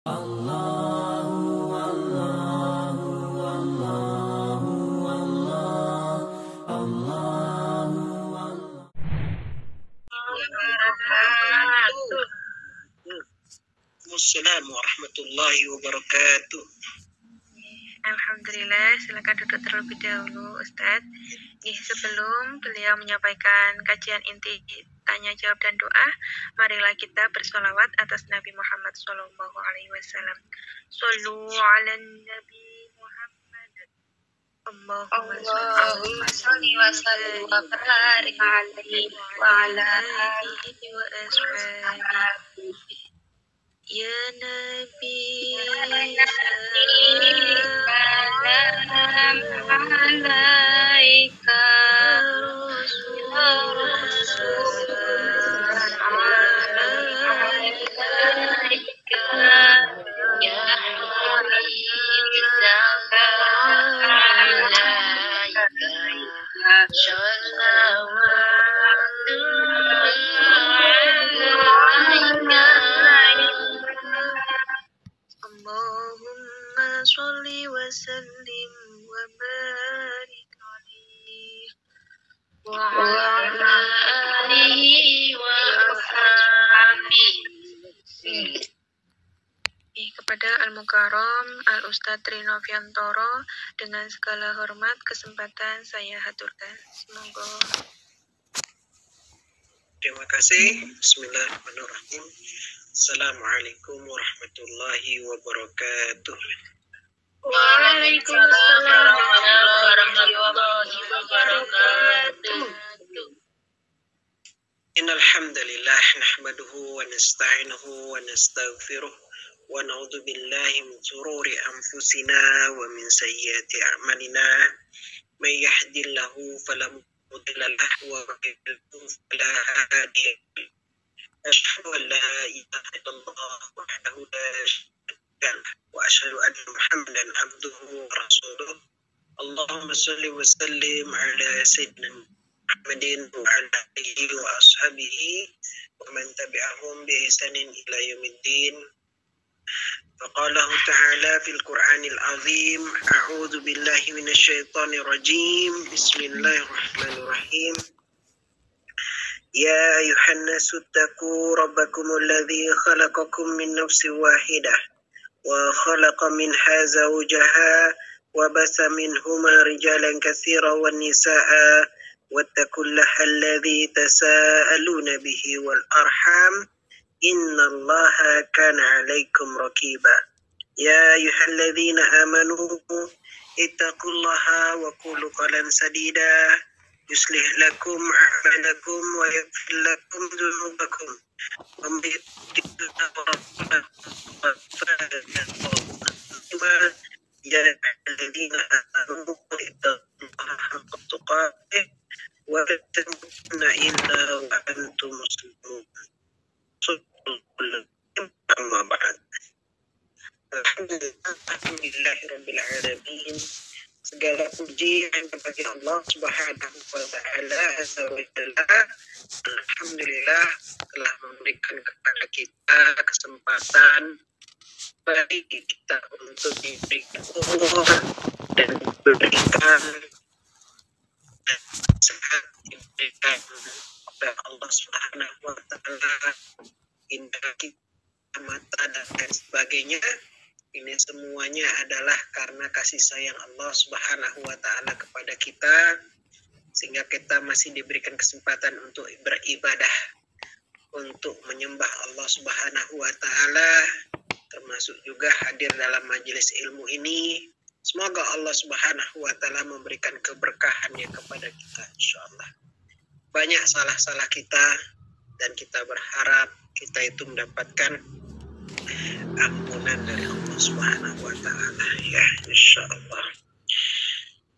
Assalamualaikum warahmatullahi wabarakatuh. Alhamdulillah, silakan duduk terlebih dahulu, Ustadz. Sebelum beliau menyampaikan kajian inti tanya jawab dan doa, marilah kita bersolawat atas Nabi Muhammad SAW. Sallu ala Nabi Muhammad. Allahumma sholli wa sallim wa barik alaihi wa ala alihi wa ashabihi. Ya Nabi salam alaika ya Rasul alaika ya Habib salam alaika Allahumma sholli wa sallim wa barik alaihi wa ala alihi wa ashabihi. Kepada Al-Mukarram Al-Ustadz Rino Fiantoro, dengan segala hormat kesempatan saya haturkan. Semoga. Terima kasih. Bismillahirrahmanirrahim. Assalamualaikum warahmatullahi wabarakatuh. Waalaikumsalam warahmatullahi wabarakatuh. Innal hamdalillah nahmaduhu wa nasta'inuhu wa nastaghfiruh wa na'udzu billahi min shururi anfusina wa min sayyiati a'malina. May yahdihillahu fala mudilla lahu wa may yudlil fala hadiya lahu. Asyhadu an la ilaha illallah wahdahu la syarika lahu wa asyhadu anna Muhammadan abduhu wa rasuluh. Allahumma shalli wa sallim ala sayyidina Muhammadin wa ala alihi wa ashabihi wa man tabi'ahum bi ihsanin ila yaumiddin. فقاله تعالى في القرآن العظيم أعوذ بالله من الشيطان الرجيم بسم الله الرحمن الرحيم يا أيها الناس اتقوا ربكم الذي خلقكم من نفس واحدة وخلق منها زوجها وبث منهما رجالا كثيرا والنساء واتقوا الله الذي تساءلون به والأرحام إن الله كان عليكم رقيبا يا أيها الذين آمنوا اتقوا الله وقولوا قولا سديدا يصلح لكم أعمالكم ويغفر لكم ذنوبكم ومن يطع الله ورسوله يا أيها الذين آمنوا اتقوا الله حق تقاته ولا تموتن إلا وأنتم مسلمون. أما بعد Alhamdulillahirabbil alamin. Segala puji hanya bagi Allah Subhanahu wa taala azza wa jalla. Alhamdulillah telah memberikan kepada kita kesempatan bagi kita untuk diberikan umur dan diberikan sehat, diberikan oleh Allah Subhanahu wa taala indah mata dan lain sebagainya. Ini semuanya adalah karena kasih sayang Allah Subhanahu wa taala kepada kita, sehingga kita masih diberikan kesempatan untuk beribadah, untuk menyembah Allah Subhanahu wa taala, termasuk juga hadir dalam majelis ilmu ini. Semoga Allah Subhanahu wa taala memberikan keberkahannya kepada kita insyaallah. Banyak salah-salah kita dan kita berharap kita itu mendapatkan ampunan dari Allah Subhanahu wa taala ya insyaallah.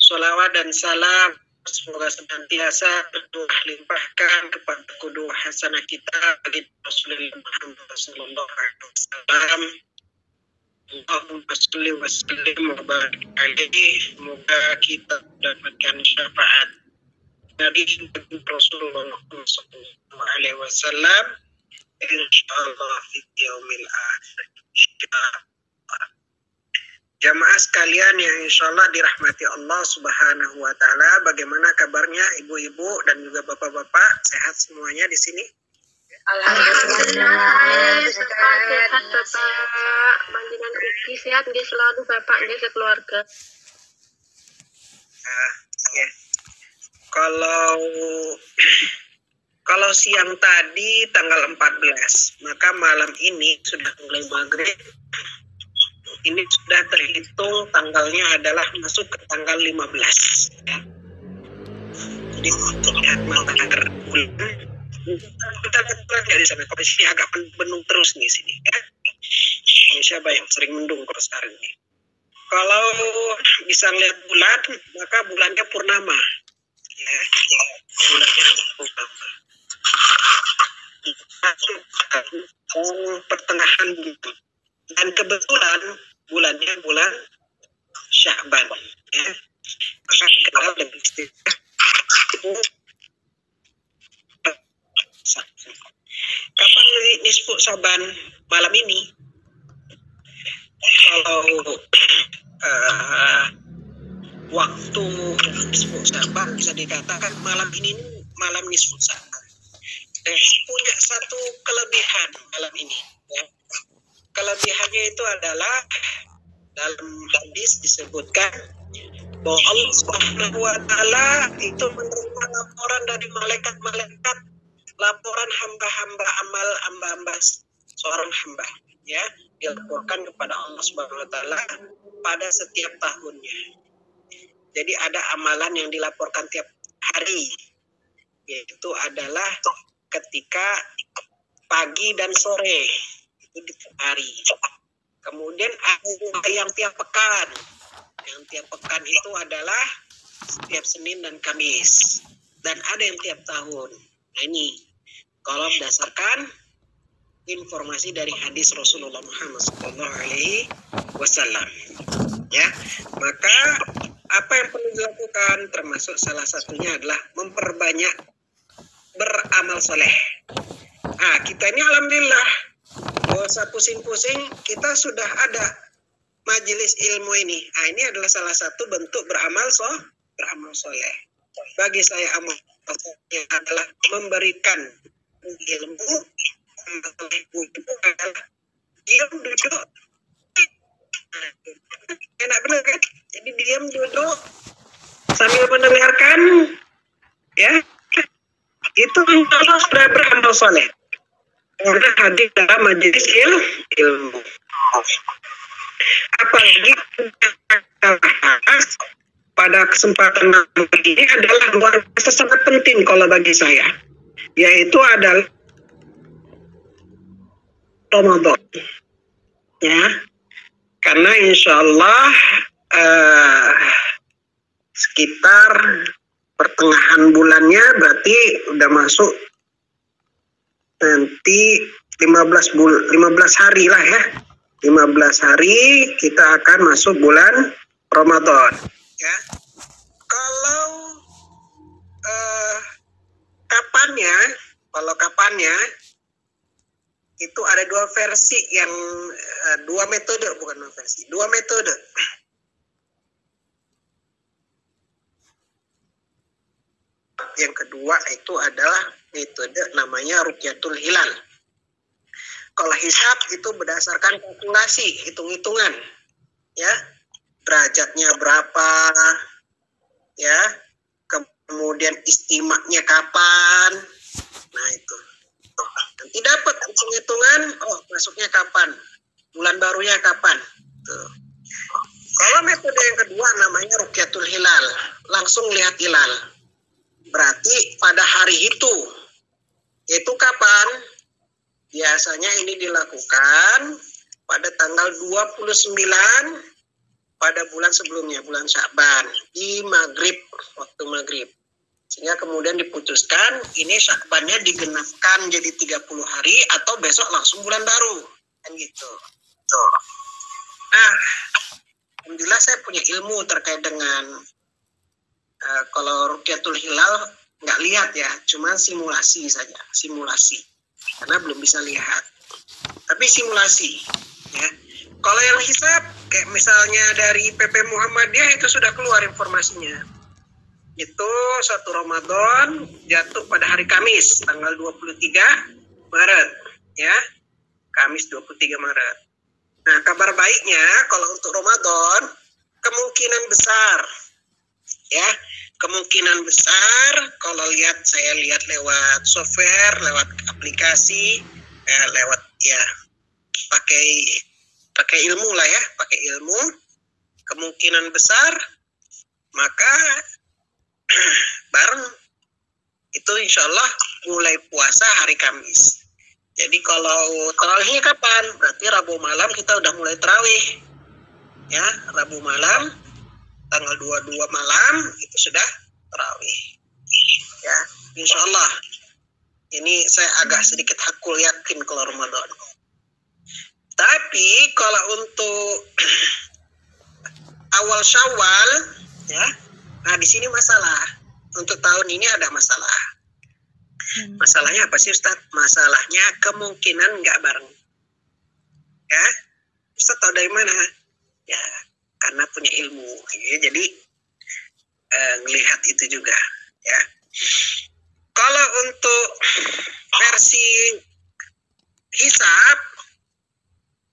Shalawat dan salam semoga senantiasa berdoa limpahkan kepada qudwah hasanah kita bagi Rasulullah Muhammad sallallahu alaihi wasallam. Allahumma sholli wa sallim wa barik alaihi. Semoga kita mendapatkan syafaat dari Rasulullah Muhammad sallallahu alaihi wasallam insyaallah fi yaumil akhir. Jamaah sekalian yang insya Allah dirahmati Allah Subhanahu wa Ta'ala, bagaimana kabarnya ibu-ibu dan juga bapak-bapak? Sehat semuanya di sini? Alhamdulillah, sehat Bapak. Manjinan Uki sehat dia selalu Bapak dia sekeluarga. Ya. Kalau siang tadi tanggal 14, maka malam ini sudah mulai maghrib. Ini sudah terhitung tanggalnya adalah masuk ke tanggal 15. Ya. Jadi lihat matahari bulan. Kita lihat di sana. Kondisi agak mendung terus nih sini. Ya. Siapa yang sering mendung kalau sekarang ini? Kalau bisa lihat bulan, maka bulannya purnama. Ya. Bulannya purnama. Pertengahan bulan. Dan kebetulan bulannya bulan Sya'ban, ya. Maka kita lebih istilah kapan nisfu Sya'ban malam ini? Kalau waktu nisfu Sya'ban bisa dikatakan malam ini malam nisfu Sya'ban. Punya satu kelebihan malam ini, ya. Kelebihannya itu adalah dalam hadis disebutkan bahwa Allah Subhanahu wa Ta'ala itu menerima laporan dari malaikat-malaikat, laporan hamba-hamba amal hamba-hamba seorang hamba, ya, dilaporkan kepada Allah Subhanahu wa Ta'ala pada setiap tahunnya. Jadi ada amalan yang dilaporkan tiap hari, yaitu adalah ketika pagi dan sore. Itu di hari. Kemudian ada yang tiap pekan. Yang tiap pekan itu adalah setiap Senin dan Kamis. Dan ada yang tiap tahun. Nah ini kalau berdasarkan informasi dari hadis Rasulullah Muhammad SAW. Ya, maka apa yang perlu dilakukan termasuk salah satunya adalah memperbanyak beramal soleh. Nah kita ini alhamdulillah. Gak usah pusing-pusing, kita sudah ada majelis ilmu ini. Nah, ini adalah salah satu bentuk beramal soleh. Bagi saya amal soleh adalah memberikan ilmu. Itu adalah diam duduk. Enak benar kan? Jadi diam duduk sambil mendengarkan, ya. Itu Allah sudah beramal soleh. Karena hadir dalam majelis ilmu. Apalagi pada kesempatan ini adalah luar biasa sangat penting kalau bagi saya, yaitu adalah Ramadan, ya. Karena insya Allah sekitar pertengahan bulannya berarti udah masuk nanti 15 hari lah ya. 15 hari kita akan masuk bulan Ramadan, ya. Kalau kapannya itu ada dua versi yang dua metode. Yang kedua itu adalah metode namanya Ruqyatul Hilal. Kalau hisab itu berdasarkan kalkulasi, hitung-hitungan, ya, derajatnya berapa, ya, kemudian istimaknya kapan, nah itu. Nanti dapat hitung-hitungan, oh masuknya kapan, bulan barunya kapan. Tuh. Kalau metode yang kedua namanya Ruqyatul Hilal, langsung lihat hilal. Berarti pada hari itu kapan? Biasanya ini dilakukan pada tanggal 29 pada bulan sebelumnya, bulan Sya'ban, di maghrib, waktu maghrib. Sehingga kemudian diputuskan ini Sya'bannya digenapkan jadi 30 hari atau besok langsung bulan baru. Kan gitu. Nah, alhamdulillah saya punya ilmu terkait dengan kalau Ruqyatul Hilal nggak lihat ya, cuma simulasi saja, karena belum bisa lihat. Tapi simulasi, ya. Kalau yang hisab, kayak misalnya dari PP Muhammadiyah itu sudah keluar informasinya. Itu 1 Ramadan jatuh pada hari Kamis, tanggal 23 Maret. Ya, Kamis 23 Maret. Nah, kabar baiknya kalau untuk Ramadan, kemungkinan besar, ya, kemungkinan besar kalau saya lihat lewat software, lewat aplikasi, lewat ya pakai ilmu lah ya, pakai ilmu, kemungkinan besar maka bareng itu insya Allah mulai puasa hari Kamis. Jadi kalau tarawihnya kapan? Berarti Rabu malam kita udah mulai tarawih. Ya, Rabu malam tanggal 22 malam itu sudah tarawih. Ya, insya Allah. Ini saya agak sedikit hakul yakin kalau Ramadan. Tapi kalau untuk awal Syawal, ya, nah di sini masalah. Untuk tahun ini ada masalah. Masalahnya apa sih Ustaz? Masalahnya kemungkinan nggak bareng. Ya, Ustaz tahu dari mana? Ya, karena punya ilmu. Ya, jadi ngelihat itu juga. Ya. Kalau untuk versi hisab,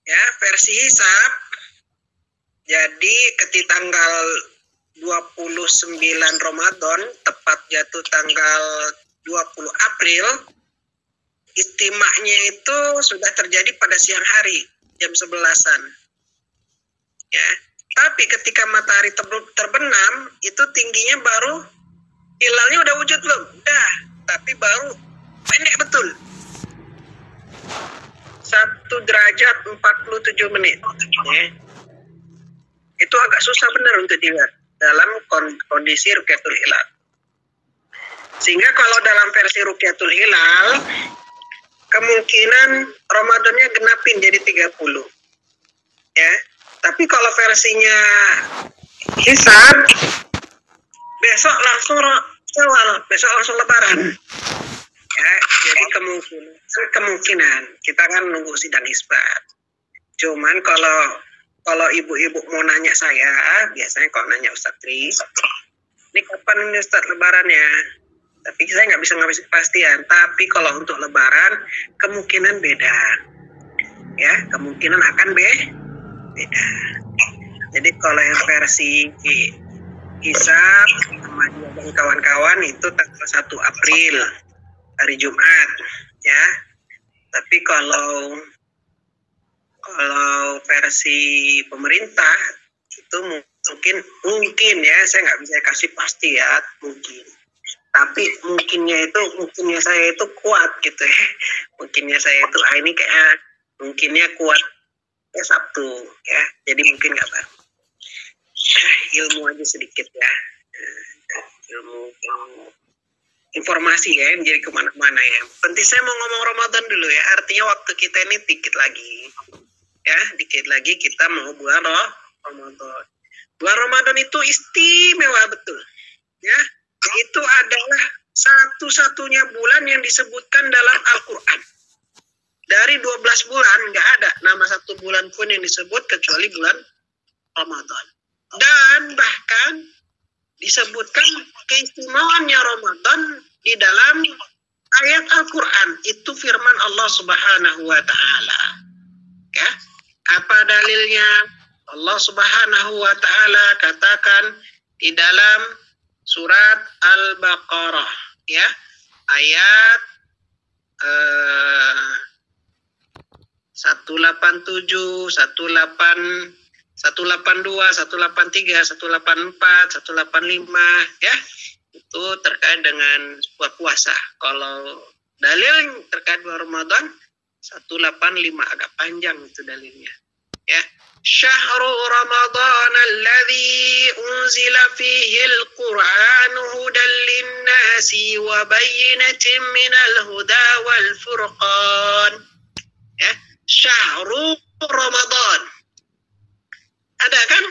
ya versi hisab, jadi ketika tanggal 29 Ramadan, tepat jatuh tanggal 20 April, istimanya itu sudah terjadi pada siang hari, jam 11-an. Ya, tapi ketika matahari terbenam, itu tingginya baru, hilalnya udah wujud belum? Udah, tapi baru pendek betul. 1 derajat 47 menit. Ya. Itu agak susah benar untuk dilihat dalam kondisi Ruqyatul Hilal. Sehingga kalau dalam versi Ruqyatul Hilal, kemungkinan Ramadannya genapin jadi 30. Ya. Tapi kalau versinya hisab, besok langsung Syawal, besok langsung Lebaran. Ya, jadi kemungkinan kita kan nunggu sidang isbat. Cuman kalau ibu-ibu mau nanya saya, biasanya kalau nanya Ustadz Tri, ini kapan ini Ustadz Lebarannya? Tapi saya nggak bisa ngasih kepastian. Tapi kalau untuk Lebaran, kemungkinan beda. Ya, kemungkinan akan beda. Jadi kalau yang versi hisab sama dan kawan-kawan itu tanggal 1 April, hari Jumat. Ya, tapi kalau versi pemerintah itu mungkin ya, saya nggak bisa kasih pasti ya, mungkin. Tapi mungkinnya saya itu kuat gitu ya. Mungkinnya saya itu ini kayak mungkinnya kuat ya Sabtu ya. Jadi mungkin nggak baru. Ilmu aja sedikit ya. Ilmu informasi ya, menjadi kemana-mana ya. Penting saya mau ngomong Ramadan dulu ya. Artinya waktu kita ini dikit lagi. Ya, dikit lagi kita mau bulan Ramadan. Bulan Ramadan itu istimewa betul. Ya, itu adalah satu-satunya bulan yang disebutkan dalam Al-Quran. Dari 12 bulan nggak ada nama satu bulan pun yang disebut kecuali bulan Ramadan. Dan bahkan disebutkan keistimewaannya Ramadan di dalam ayat Al-Quran. Itu firman Allah Subhanahu wa Ta'ala. Ya, apa dalilnya? Allah Subhanahu wa Ta'ala katakan di dalam surat Al-Baqarah, ya, ayat 187, 182, 183, 184, 185, ya, itu terkait dengan sebuah puasa. Kalau dalil terkait dengan Ramadan 185, agak panjang itu dalilnya. Ya, Syahrul Ramadan alladzi unzila fihi al-Qur'an hudan lin-nasi wa bayyinatin minal huda wal furqan. Ya, Syahrul Ramadan. Ada kan?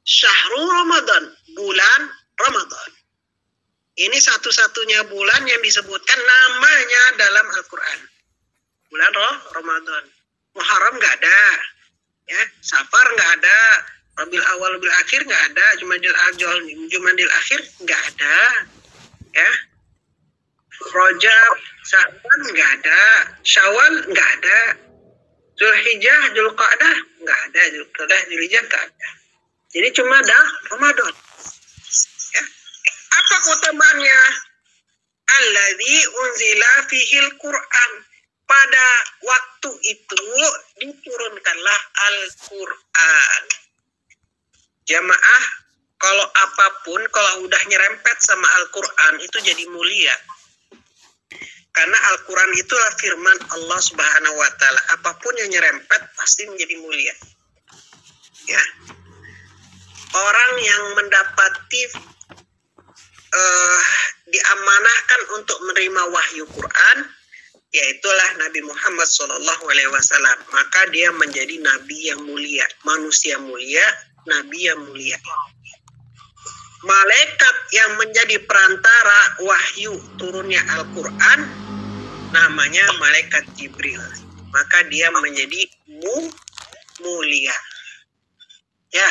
Syahrul Ramadan, bulan Ramadan. Ini satu-satunya bulan yang disebutkan namanya dalam Al-Quran. Bulan Ramadan. Muharram nggak ada. Ya, Safar nggak ada, Rabiul Awal, Rabiul Akhir nggak ada, Jumadil Akhir nggak ada, ya. Rajab, Sya'ban nggak ada, Syawal nggak ada, Zulhijjah, Zulqa'dah nggak ada, Zulqa'dah, Zulhijjah nggak ada. Jadi cuma ada Ramadan. Ya. Apa keutamaannya? Alladzi unzila fihil Qur'an. Pada waktu itu diturunkanlah Al-Qur'an. Jamaah, kalau apapun, kalau udah nyerempet sama Al-Qur'an itu jadi mulia. Karena Al-Quran itulah firman Allah Subhanahu wa Ta'ala. Apapun yang nyerempet pasti menjadi mulia. Ya. Orang yang mendapati diamanahkan untuk menerima wahyu Quran, yaitulah Nabi Muhammad SAW. Maka dia menjadi nabi yang mulia, manusia mulia, nabi yang mulia. Malaikat yang menjadi perantara wahyu turunnya Al-Quran namanya malaikat Jibril. Maka dia menjadi mulia. Ya.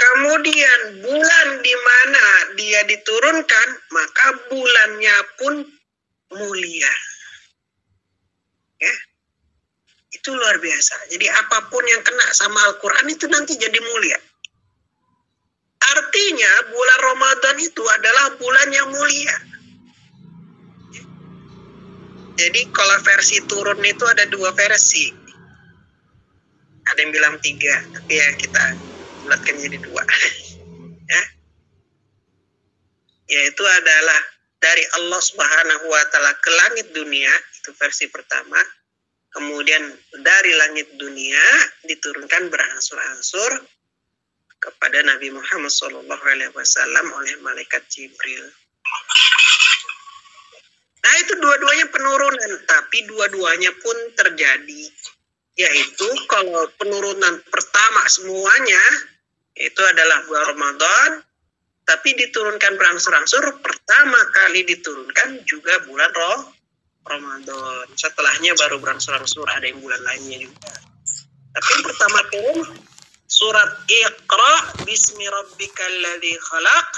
Kemudian bulan di mana dia diturunkan, maka bulannya pun mulia. Ya. Itu luar biasa. Jadi apapun yang kena sama Al-Quran itu nanti jadi mulia. Artinya bulan Ramadan itu adalah bulan yang mulia. Jadi kalau versi turun itu ada 2 versi. Ada yang bilang 3, tapi ya kita bulatkan jadi 2. Ya. Yaitu adalah dari Allah Subhanahu wa Ta'ala ke langit dunia, itu versi pertama. Kemudian dari langit dunia diturunkan berangsur-angsur kepada Nabi Muhammad SAW oleh malaikat Jibril. Nah itu dua-duanya penurunan, tapi dua-duanya pun terjadi. Yaitu kalau penurunan pertama semuanya, itu adalah bulan Ramadan, tapi diturunkan berangsur-angsur, pertama kali diturunkan juga bulan Ramadan. Setelahnya baru berangsur-angsur, ada yang bulan lainnya juga. Tapi yang pertama turun, surat Iqra bismi rabbikal ladzi khalaq,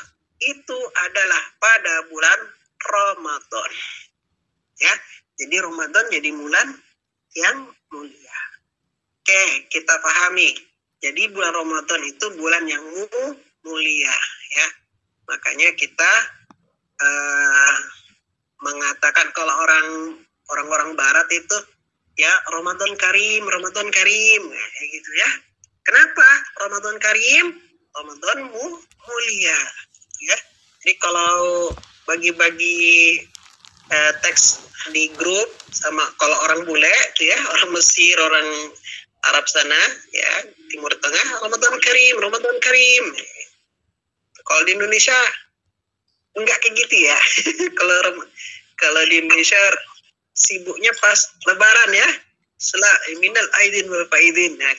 itu adalah pada bulan Ramadan. Ya, jadi Ramadan jadi bulan yang mulia. Oke, kita pahami. Jadi bulan Ramadan itu bulan yang mulia, ya. Makanya kita mengatakan kalau orang-orang Barat itu, ya Ramadan Karim, Ramadan Karim, kayak gitu ya. Kenapa Ramadan Karim? Ramadan mulia, ya. Jadi kalau bagi-bagi teks di grup sama kalau orang bule tuh ya, orang Mesir, orang Arab sana ya, Timur Tengah, Ramadan Karim, Ramadan Karim. Kalau di Indonesia enggak kayak gitu ya. kalau di Indonesia sibuknya pas Lebaran ya. Minal aidin wal faidin. Nah,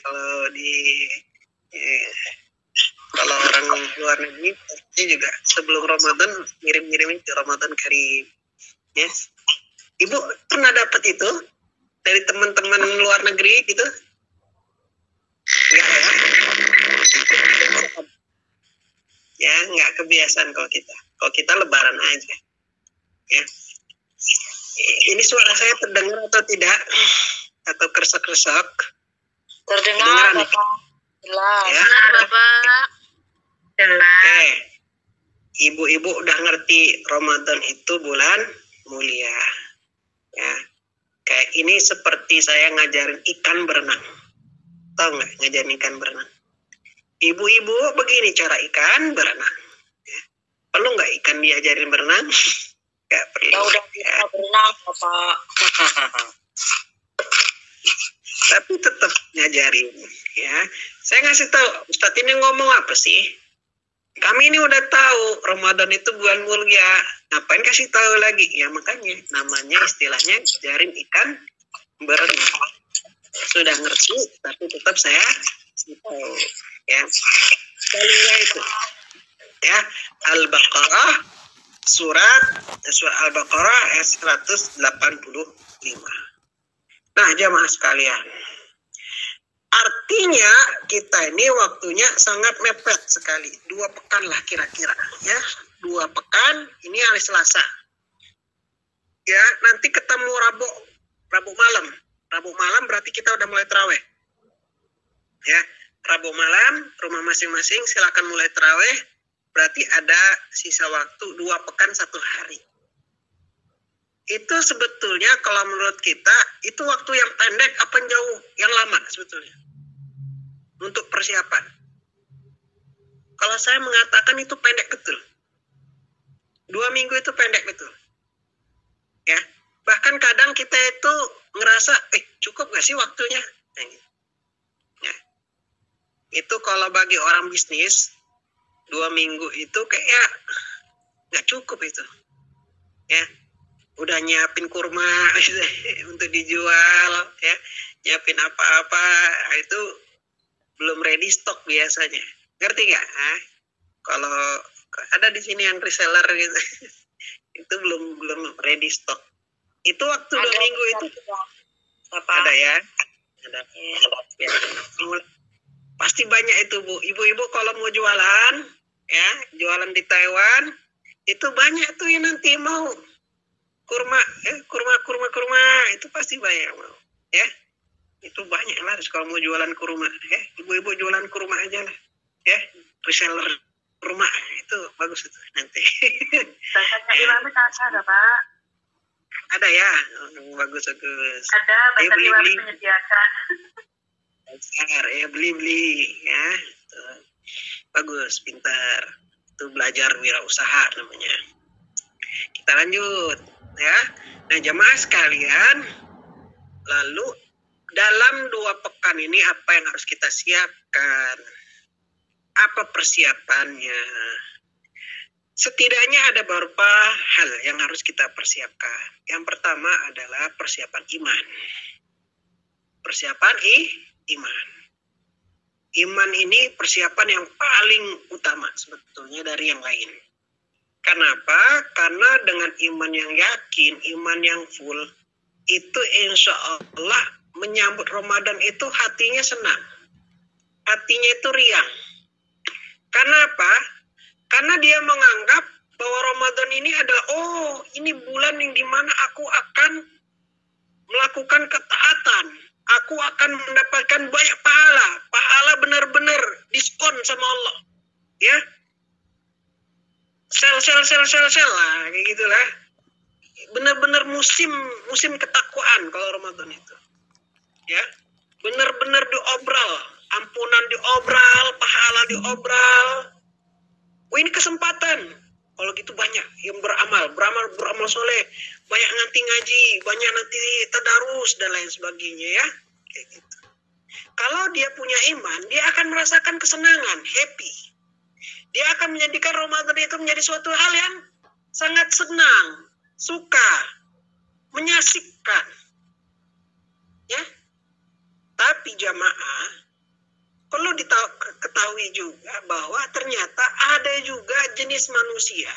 kalau orang luar negeri ini juga sebelum Ramadan ngirim-ngirimin ke Ramadan Karim. Ya. Ibu pernah dapat itu dari teman-teman luar negeri gitu? Enggak ya? Ya, enggak kebiasaan kalau kita. Kalau kita Lebaran aja. Ya. Ini suara saya terdengar atau tidak? Atau kresek-kresek? Terdengar, Bapak. Jelas. Ya. Bapak. Jelas. Oke. Ibu-ibu udah ngerti Ramadan itu bulan mulia. Ya. Kayak ini seperti saya ngajarin ikan berenang. Tahu nggak ngajarin ikan berenang? Ibu-ibu begini cara ikan berenang. Ya. Perlu nggak ikan diajarin berenang? Nggak perlu. Ya udah bisa berenang, Bapak. Tapi tetap ngajarin. Ya. Saya ngasih tahu, Ustadz ini ngomong apa sih? Kami ini udah tahu Ramadan itu bulan mulia. Ngapain kasih tahu lagi? Ya makanya namanya istilahnya ngajarin ikan berenang. Sudah ngerti, tapi tetap saya tahu. Ya, kalinya itu. Ya, Al-Baqarah surat Al-Baqarah ayat 185. Nah, jamaah sekalian, artinya kita ini waktunya sangat mepet sekali. 2 pekan lah kira-kira, ya. 2 pekan, ini hari Selasa. Ya, nanti ketemu Rabu malam. Rabu malam berarti kita udah mulai terawih. Ya, Rabu malam, rumah masing-masing silakan mulai terawih. Berarti ada sisa waktu 2 pekan 1 hari. Itu sebetulnya kalau menurut kita, itu waktu yang pendek apa jauh, yang lama sebetulnya. Untuk persiapan. Kalau saya mengatakan itu pendek betul. 2 minggu itu pendek betul. Ya, bahkan kadang kita itu ngerasa, cukup gak sih waktunya? Ya. Itu kalau bagi orang bisnis, 2 minggu itu kayak gak cukup itu. Ya, udah nyiapin kurma untuk dijual, ya, nyiapin apa-apa, itu belum ready stock biasanya. Ngerti gak? Kalau ada di sini yang reseller gitu, itu belum ready stock. Itu waktu 2 minggu itu ada ya, ada. Ya. Pasti banyak itu Bu. Ibu-ibu kalau mau jualan, ya, jualan di Taiwan, itu banyak tuh yang nanti mau kurma itu pasti banyak mau, ya. Itu banyak lah kalau mau jualan kurma, ya. Ibu-ibu jualan kurma aja lah, ya. Reseller kurma itu bagus itu nanti. Bahasanya Iwami ada Pak. Ada ya, bagus. Ada, bahasa Iwami menyediakan. Ya, beli ya. Tuh. Bagus, pintar. Itu belajar wirausaha namanya. Kita lanjut ya. Nah, jamaah sekalian, lalu dalam 2 pekan ini apa yang harus kita siapkan? Apa persiapannya? Setidaknya ada beberapa hal yang harus kita persiapkan. Yang pertama adalah persiapan iman. Persiapan iman. Iman ini persiapan yang paling utama sebetulnya dari yang lain. Kenapa? Karena dengan iman yang yakin, iman yang full, itu insya Allah menyambut Ramadan itu hatinya senang. Hatinya itu riang. Kenapa? Karena dia menganggap bahwa Ramadan ini adalah, ini bulan yang dimana aku akan melakukan ketaatan. Aku akan mendapatkan banyak pahala. Pahala benar-benar diskon sama Allah. Ya. Sel lah, kayak gitulah. Benar-benar musim ketakwaan kalau Ramadan itu. Ya. Benar-benar diobral. Ampunan diobral, pahala diobral. Ini kesempatan. Kalau gitu banyak yang beramal soleh, banyak nanti ngaji, banyak nanti tadarus dan lain sebagainya ya. Kayak gitu. Kalau dia punya iman, dia akan merasakan kesenangan, happy. Dia akan menjadikan Ramadan itu menjadi suatu hal yang sangat senang, suka, menyasikkan. Ya. Tapi jamaah perlu diketahui juga bahwa ternyata ada juga jenis manusia,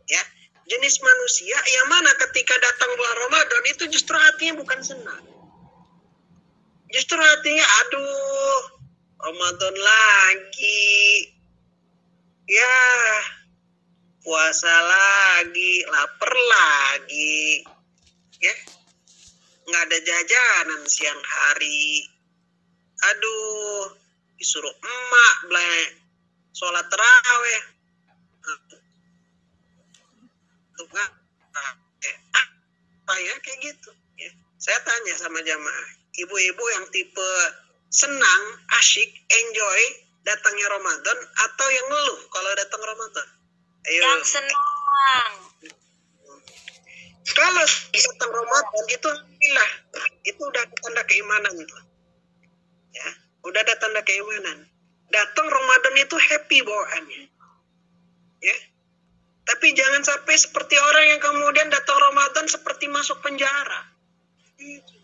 ya, jenis manusia yang mana ketika datang bulan Ramadan itu justru hatinya bukan senang, justru hatinya aduh Ramadan lagi, ya puasa lagi, lapar lagi, ya, nggak ada jajanan siang hari. Aduh, disuruh emak sholat tarawih. Apa ya kayak gitu ya. Saya tanya sama jamaah, ibu-ibu yang tipe senang, asyik, enjoy datangnya Ramadan atau yang ngeluh kalau datang Ramadan? Ayo. Yang senang. Kalau datang Ramadan itu alhamdulillah, itu udah tanda keimanan tuh. Ya, udah ada tanda keimanan. Datang Ramadan itu happy bawaannya. Ya. Tapi jangan sampai seperti orang yang kemudian datang Ramadan seperti masuk penjara. Gitu.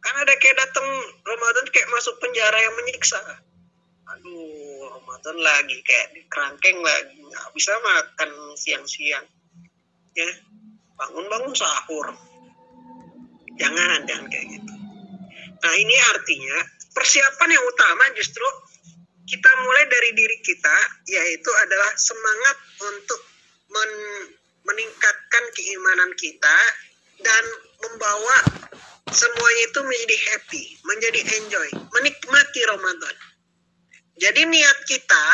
Karena ada kayak datang Ramadan kayak masuk penjara yang menyiksa. Aduh, Ramadan lagi kayak di kerangkeng lagi, nggak bisa makan siang-siang. Ya. Bangun-bangun sahur. Jangan kayak gitu. Nah, ini artinya persiapan yang utama justru kita mulai dari diri kita, yaitu adalah semangat untuk meningkatkan keimanan kita dan membawa semuanya itu menjadi happy, menjadi enjoy, menikmati Ramadan. Jadi niat kita,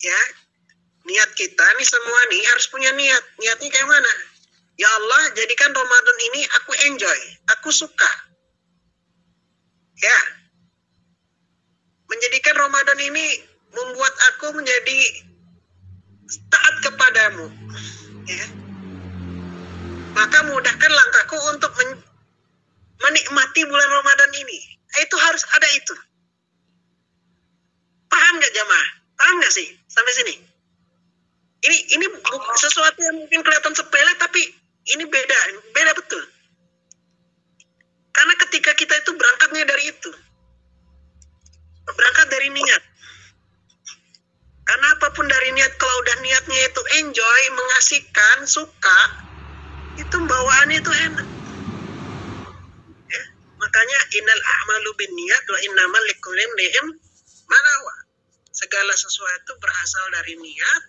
ya, niat kita nih semua nih harus punya niat. Niatnya kayak mana? Ya Allah, jadikan Ramadan ini aku enjoy, aku suka. Ya, menjadikan Ramadan ini membuat aku menjadi taat kepadamu. Ya. Maka mudahkan langkahku untuk menikmati bulan Ramadan ini. Itu harus ada itu. Paham nggak jamaah? Paham nggak sih sampai sini? Ini sesuatu yang mungkin kelihatan sepele, tapi ini beda betul. Karena ketika kita itu berangkatnya dari itu, berangkat dari niat. Karena apapun dari niat, kalau udah niatnya itu enjoy, mengasihkan, suka, itu bawaannya itu enak. Ya, makanya innal a'malu binniyat wa innamal likulli imri'in ma nawa. Segala sesuatu berasal dari niat,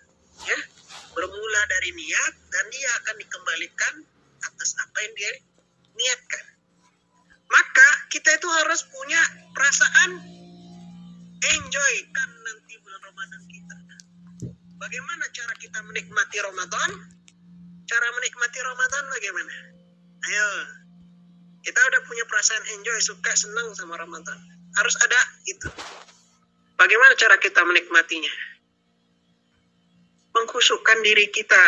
ya, bermula dari niat, dan dia akan dikembalikan atas apa yang dia niatkan. Maka kita itu harus punya perasaan enjoy kan nanti bulan Ramadan kita. Bagaimana cara kita menikmati Ramadan? Cara menikmati Ramadan bagaimana? Ayo, kita udah punya perasaan enjoy, suka, senang sama Ramadan. Harus ada itu. Bagaimana cara kita menikmatinya? Mengkhusukkan diri kita.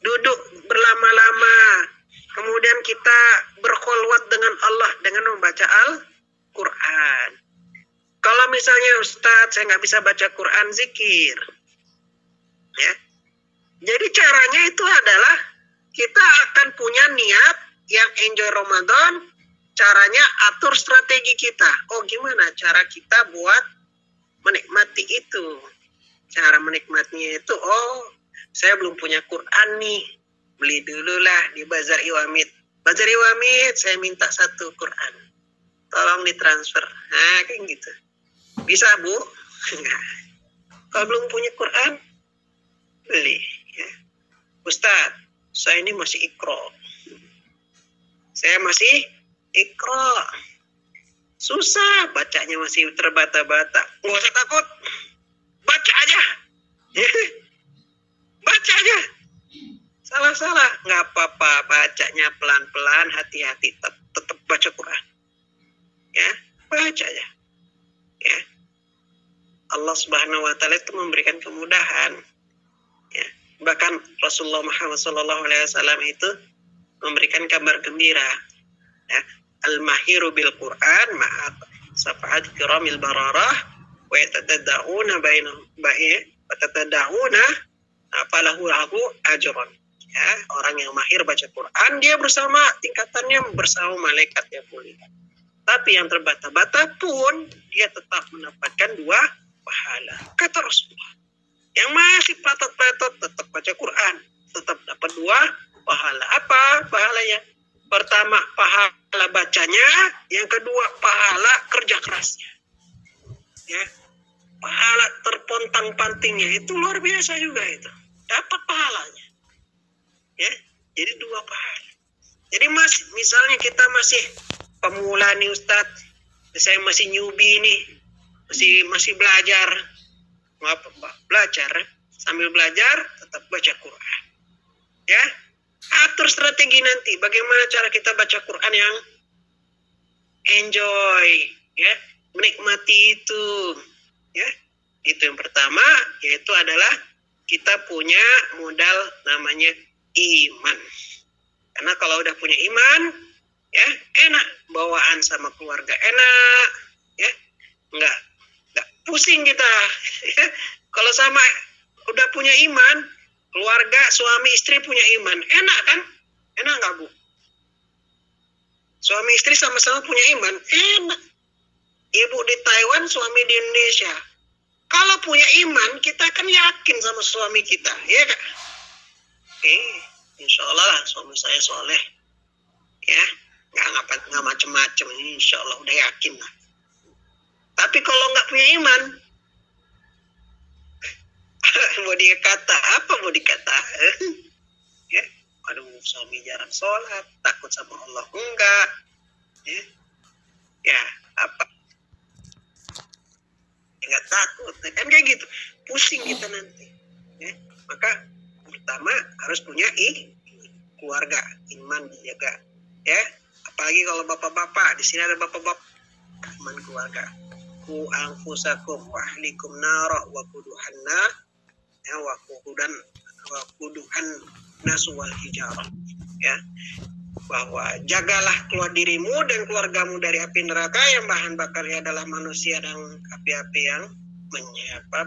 Duduk berlama-lama. Kemudian kita berkholwat dengan Allah dengan membaca Al-Quran. Kalau misalnya Ustadz, saya nggak bisa baca Quran, zikir. Ya. Jadi caranya itu adalah kita akan punya niat yang enjoy Ramadan. Caranya atur strategi kita. Oh, gimana cara kita buat menikmati itu? Cara menikmatinya itu, oh, saya belum punya Quran nih. Beli dulu lah di Bazar Iwamid. Bazar Iwamid, saya minta 1 Quran. Tolong ditransfer. Nah, kayak gitu. Bisa, Bu? Kalau belum punya Quran, beli. Ya. Ustadz, saya ini masih ikro. Saya masih ikro. Susah, bacanya masih terbata-bata. Nggak usah takut. Baca aja. Baca aja. Salah-salah. Nggak apa-apa, bacanya pelan-pelan, hati-hati. Tetap baca Quran. Ya, baca aja. Ya. Allah Subhanahu wa taala itu memberikan kemudahan. Ya. Bahkan Rasulullah Muhammad SAW itu memberikan kabar gembira. Ya. Al-mahiru bil Quran ma'at safa'at kiramil bararah wa yatada'una falahu ajran. Ya, orang yang mahir baca Quran, dia bersama tingkatannya bersama malaikat yang mulia. Tapi yang terbata-bata pun dia tetap mendapatkan 2 pahala. Kata Rasulullah. Yang masih patot-patot tetap baca Quran, tetap dapat 2 pahala. Apa pahalanya? Pertama, pahala bacanya, yang kedua, pahala kerja kerasnya. Ya. Pahala terpontang-pantingnya itu luar biasa juga itu. Dapat pahalanya. Ya. Jadi 2 pahala. Jadi misalnya kita masih pemula nih Ustadz, saya masih newbie nih, masih belajar, sambil belajar tetap baca Quran, ya. Atur strategi nanti, bagaimana cara kita baca Quran yang enjoy, ya, menikmati itu, ya. Itu yang pertama, yaitu adalah kita punya modal namanya iman. Karena kalau udah punya iman, ya enak, bawaan sama keluarga enak, ya nggak pusing kita. Ya. Kalau sama udah punya iman, keluarga suami istri punya iman, enak kan? Enak nggak, Bu? Suami istri sama-sama punya iman, enak. Ibu di Taiwan, suami di Indonesia. Kalau punya iman, kita kan yakin sama suami kita, ya kan? Insya Allah lah suami saya soleh. ya, nggak macem-macem, insya Allah udah yakin lah. Tapi kalau nggak punya iman, mau dikata apa, mau dikata ya, aduh suami jarang sholat, takut sama Allah enggak, ya apa, nggak takut, kan kayak gitu, pusing kita nanti, ya. Maka pertama harus punya keluarga, iman dijaga, ya. Apalagi kalau bapak-bapak, di sini ada bapak-bapak, iman keluarga. Ku anfusakum wa ahlikum nara wa quduhanna, ya, wa quduhan nasu wal hijarah, ya, bahwa jagalah keluar dirimu dan keluargamu dari api neraka yang bahan bakarnya adalah manusia dan api-api yang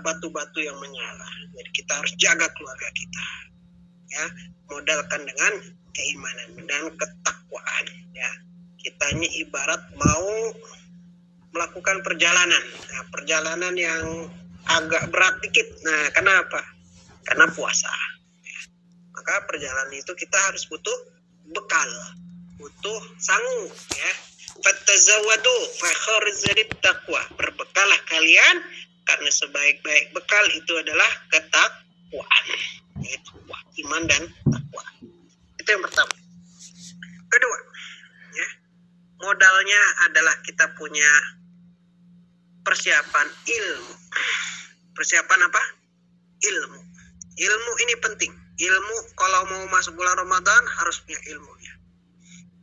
batu-batu yang menyala. Jadi kita harus jaga keluarga kita, ya, modalkan dengan keimanan dan ketakwaan, ya. Kitanya ibarat mau melakukan perjalanan, nah, perjalanan yang agak berat dikit. Nah, kenapa? Karena puasa, ya. Maka perjalanan itu kita harus butuh bekal, butuh sangu, ya. Fatazawwadu fa khairuz taqwa, berbekalah kalian karena sebaik-baik bekal itu adalah ketakwaan, yaitu iman dan takwa. Itu yang pertama. Kedua, ya, modalnya adalah kita punya persiapan ilmu. Persiapan apa? Ilmu. Ilmu ini penting. Ilmu kalau mau masuk bulan Ramadan harus punya ilmunya.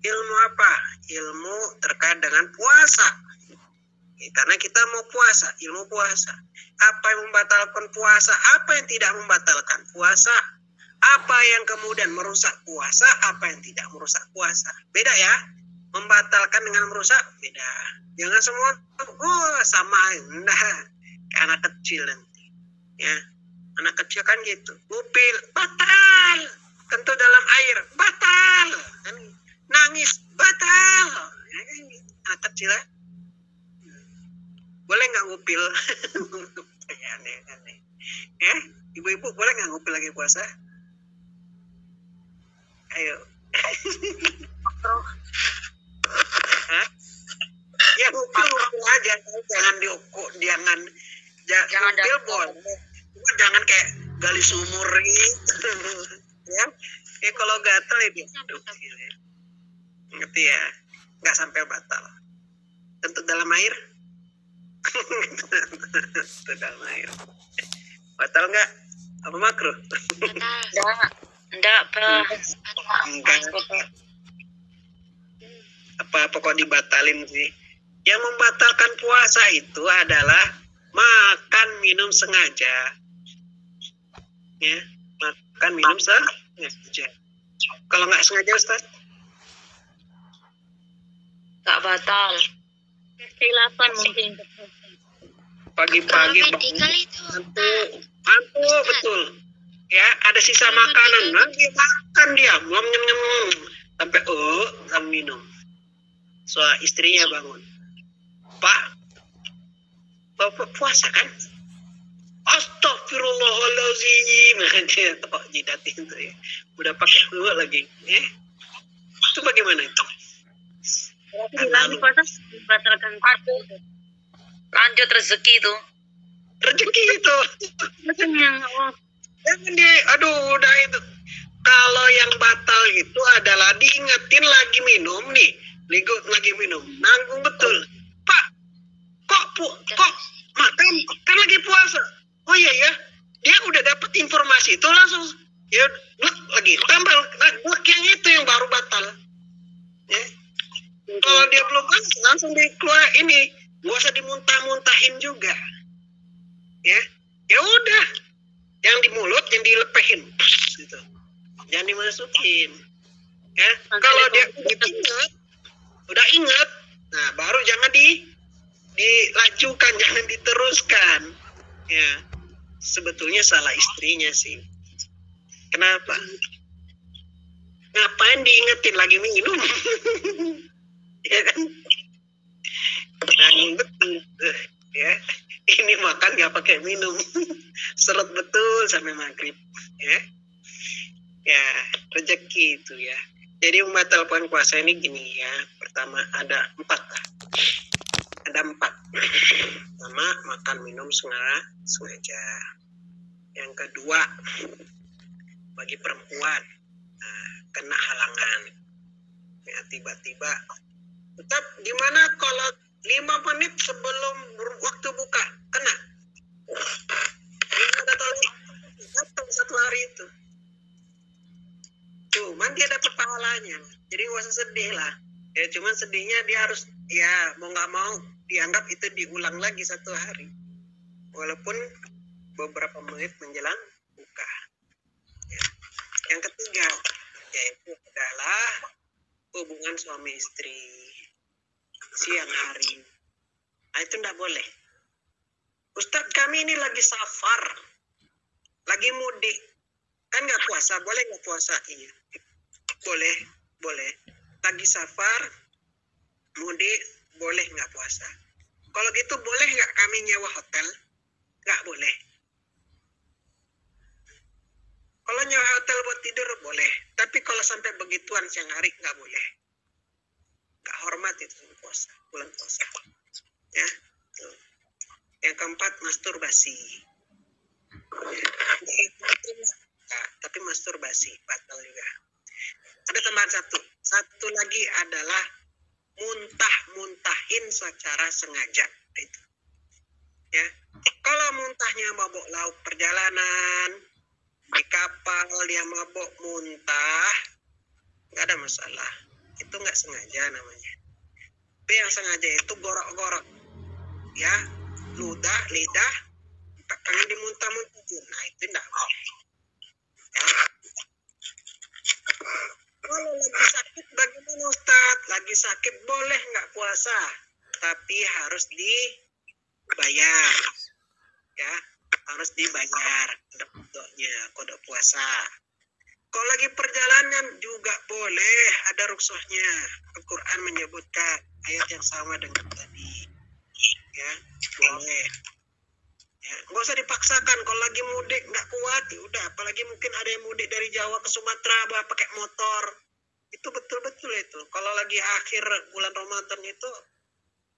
Ilmu apa? Ilmu terkait dengan puasa. Ya, karena kita mau puasa, ilmu puasa. Apa yang membatalkan puasa? Apa yang tidak membatalkan puasa? Apa yang kemudian merusak puasa? Apa yang tidak merusak puasa? Beda ya. Membatalkan dengan merusak beda. Jangan semua sama. Nah, anak kecil nanti, ya. Anak kecil kan gitu, ngupil batal, kentut dalam air batal, nangis batal, ya, kan? Anak kecil ya. Boleh nggak ngupil? Aneh. Ya, ibu-ibu boleh nggak ngupil lagi puasa? Ayo. Hah? Ya ngupil aja, jangan diukur, jangan ngupil boleh. Jangan kayak gali sumur gitu, ya. Kalau gatel ya ngerti ya, nggak sampai batal. Kentut dalam air, kentut dalam air, batal nggak? Apa makruh? Enggak, Apa kok dibatalin sih? Yang membatalkan puasa itu adalah makan minum sengaja. Ya, makan minum sengaja. Kalau nggak sengaja, Ustaz? nggak batal. Kesilapan mungkin. Pagi-pagi ngantuk, betul. Ya, ada sisa makanan, nanti makan dia, nyem sampai minum. So istrinya bangun, Pak, Bapak puasa kan? Astagfirullahaladzim, dia tok jidat itu ya, udah pakai dua lagi, itu bagaimana itu? Batalkan lanjut rezeki itu. Jangan udah itu. Kalau yang batal itu adalah diingetin lagi minum nih, lagi minum, nanggung betul. Pak, kok makan kan lagi puasa? Oh iya ya, dia udah dapat informasi itu langsung ya lagi tambah yang itu yang baru batal. Ya. Kalau dia belum langsung dikeluar ini, gak usah dimuntah-muntahin juga. Ya udah, yang di mulut yang dilepehin, gitu. Jangan dimasukin. Ya, kalau dia udah ingat, nah baru jangan dilajukan, jangan diteruskan. Ya, sebetulnya salah istrinya sih. Kenapa? Ngapain diingetin lagi minum? Ya kan? Nah, betul. Ya, ini makan nggak pakai minum, seret betul sampai maghrib. Ya, rezeki itu ya. Jadi membatalkan puasa ini gini ya. Pertama ada 4 lah. Ada 4. Pertama, makan minum sengaja. Yang kedua, bagi perempuan kena halangan. Ya, tiba-tiba. Tetap gimana kalau 5 menit sebelum waktu buka kena? Dia datang 1 hari itu. Cuman dia dapat pahalanya. Jadi gak usah sedih lah. Ya cuman sedihnya dia harus ya mau nggak mau dianggap itu diulang lagi 1 hari. Walaupun beberapa menit menjelang buka. Ya. Yang ketiga yaitu adalah hubungan suami istri siang hari. Nah, itu enggak boleh. Ustadz, kami ini lagi safar, lagi mudik, kan nggak puasa, boleh nggak puasa? Iya, boleh. Lagi safar, mudik, boleh nggak puasa? Kalau gitu boleh nggak kami nyewa hotel? Nggak boleh. Kalau nyewa hotel buat tidur boleh, tapi kalau sampai begituan siang hari nggak boleh. Nggak hormat itu puasa, bulan puasa. Ya. Tuh. Yang keempat, masturbasi. Ya. Nah, tapi masturbasi batal juga. Ada tambahan satu lagi adalah muntahin secara sengaja. Itu. Ya. Kalau muntahnya mabok laut perjalanan, di kapal dia mabok muntah, nggak ada masalah. Itu nggak sengaja namanya. Tapi yang sengaja itu gorok-gorok, ya, lidah, pengen dimuntah-muntahin. Nah itu nggak boleh. Ya. Kalau lagi sakit bagaimana Ustaz? Lagi sakit boleh nggak puasa, tapi harus dibayar, ya, harus dibayar kode puasa. Kalau lagi perjalanan juga boleh, ada rukhsahnya. Al-Quran menyebutkan ayat yang sama dengan tadi. Ya, boleh. Ya, nggak usah dipaksakan. Kalau lagi mudik nggak kuat, ya udah. Apalagi mungkin ada yang mudik dari Jawa ke Sumatera pakai motor. Itu betul-betul itu. Kalau lagi akhir bulan Ramadan itu,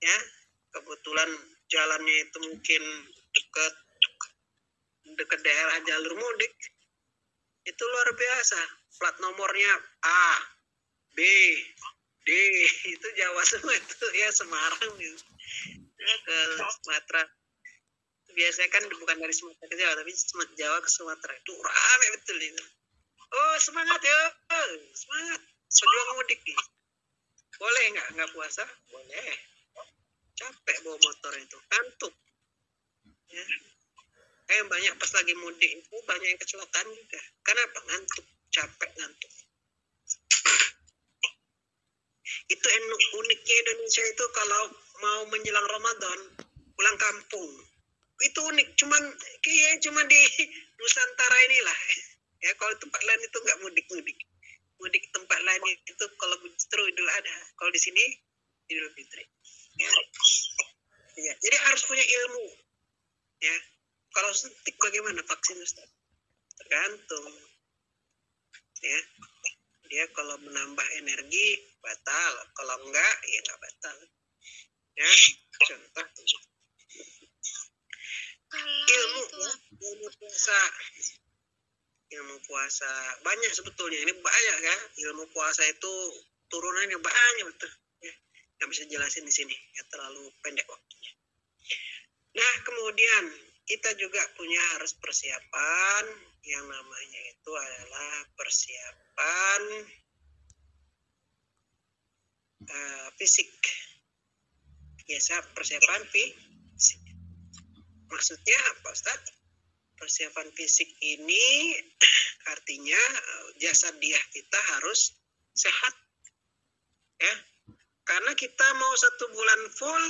ya kebetulan jalannya itu mungkin dekat daerah jalur mudik. Itu luar biasa. Plat nomornya A, B, D, itu Jawa semua itu ya, Semarang gitu. Ya, ke Sumatera. Biasanya kan bukan dari Sumatera ke Jawa, tapi Jawa ke Sumatera. Itu rame betul itu. Oh semangat ya, semangat. Pejuang mudik nih. Boleh nggak puasa? Boleh. Capek bawa motor itu, kantuk. Ya. Banyak pas lagi mudik itu banyak yang kecelakaan juga. Kenapa? Ngantuk, capek ngantuk. Itu uniknya Indonesia itu kalau mau menjelang Ramadan pulang kampung. Itu unik, cuman di Nusantara inilah. Ya kalau tempat lain itu nggak mudik. Mudik tempat lain itu kalau justru Idul Adha. Kalau di sini Idul Fitri. Ya. Jadi harus punya ilmu. Ya. Kalau suntik bagaimana vaksin Ustaz? Tergantung. Ya. Dia kalau menambah energi batal, kalau enggak ya enggak batal. Ya, contoh ilmu puasa. Ilmu puasa banyak sebetulnya. Ini banyak ya. Ilmu puasa itu turunannya banyak betul. Ya. Nggak bisa jelasin di sini. Ya terlalu pendek waktunya. Nah, kemudian kita juga punya harus persiapan yang namanya itu adalah persiapan fisik. Biasa persiapan fisik. Maksudnya apa, Ustaz? Persiapan fisik ini artinya jasadiah kita harus sehat. Ya. Karena kita mau 1 bulan full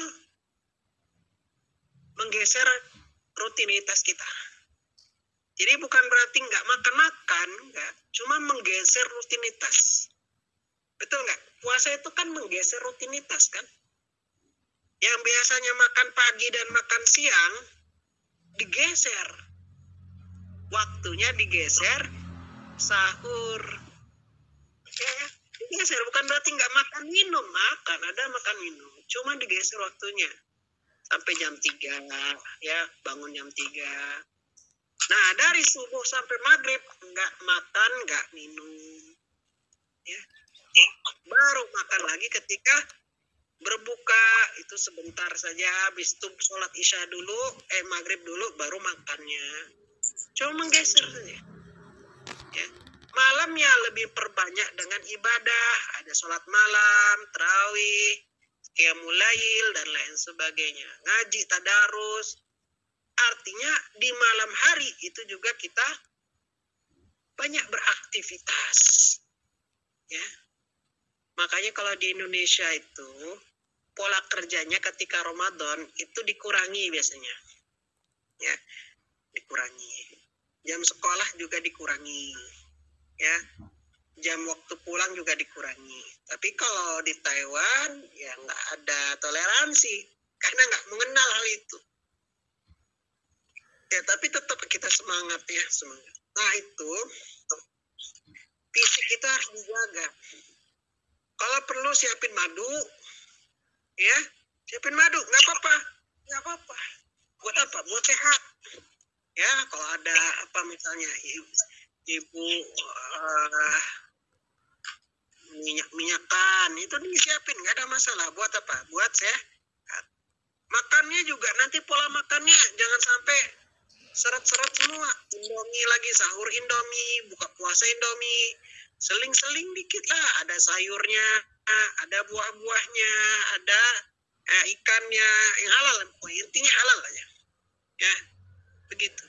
menggeser rutinitas kita. Jadi bukan berarti nggak makan, nggak. Cuma menggeser rutinitas. Betul nggak? Puasa itu kan menggeser rutinitas kan? Yang biasanya makan pagi dan makan siang, digeser. Waktunya digeser sahur. Ya, digeser, bukan berarti nggak makan minum, makan, ada makan minum, cuma digeser waktunya sampai jam 3, ya, bangun jam 3. Nah, dari subuh sampai maghrib nggak makan, nggak minum, ya. Baru makan lagi ketika berbuka, itu sebentar saja, habis itu sholat isya dulu, maghrib dulu, baru makannya. Cuma menggeser saja. Ya. Malamnya lebih perbanyak dengan ibadah, ada sholat malam, tarawih, qiyamul lail, dan lain sebagainya. Ngaji, tadarus. Artinya di malam hari itu juga kita banyak beraktivitas. Ya. Makanya kalau di Indonesia itu pola kerjanya ketika Ramadan itu dikurangi biasanya. Ya, dikurangi. Jam sekolah juga dikurangi. Ya. Jam waktu pulang juga dikurangi. Tapi kalau di Taiwan ya nggak ada toleransi karena nggak mengenal hal itu. Ya, tapi tetap kita semangat ya, semangat. Nah, itu fisik kita harus dijaga. Kalau perlu siapin madu, ya, siapin madu, nggak apa-apa. Buat apa? Buat sehat. Ya, kalau ada apa misalnya ibu minyak-minyakan, itu disiapin, nggak ada masalah. Buat apa? Buat sehat. Makannya juga nanti pola makannya jangan sampai seret-seret semua. Indomie lagi, sahur Indomie, buka puasa Indomie. Seling-seling dikit lah, ada sayurnya, ada buah-buahnya, ada ikannya, yang halal, intinya halal aja. Ya, begitu.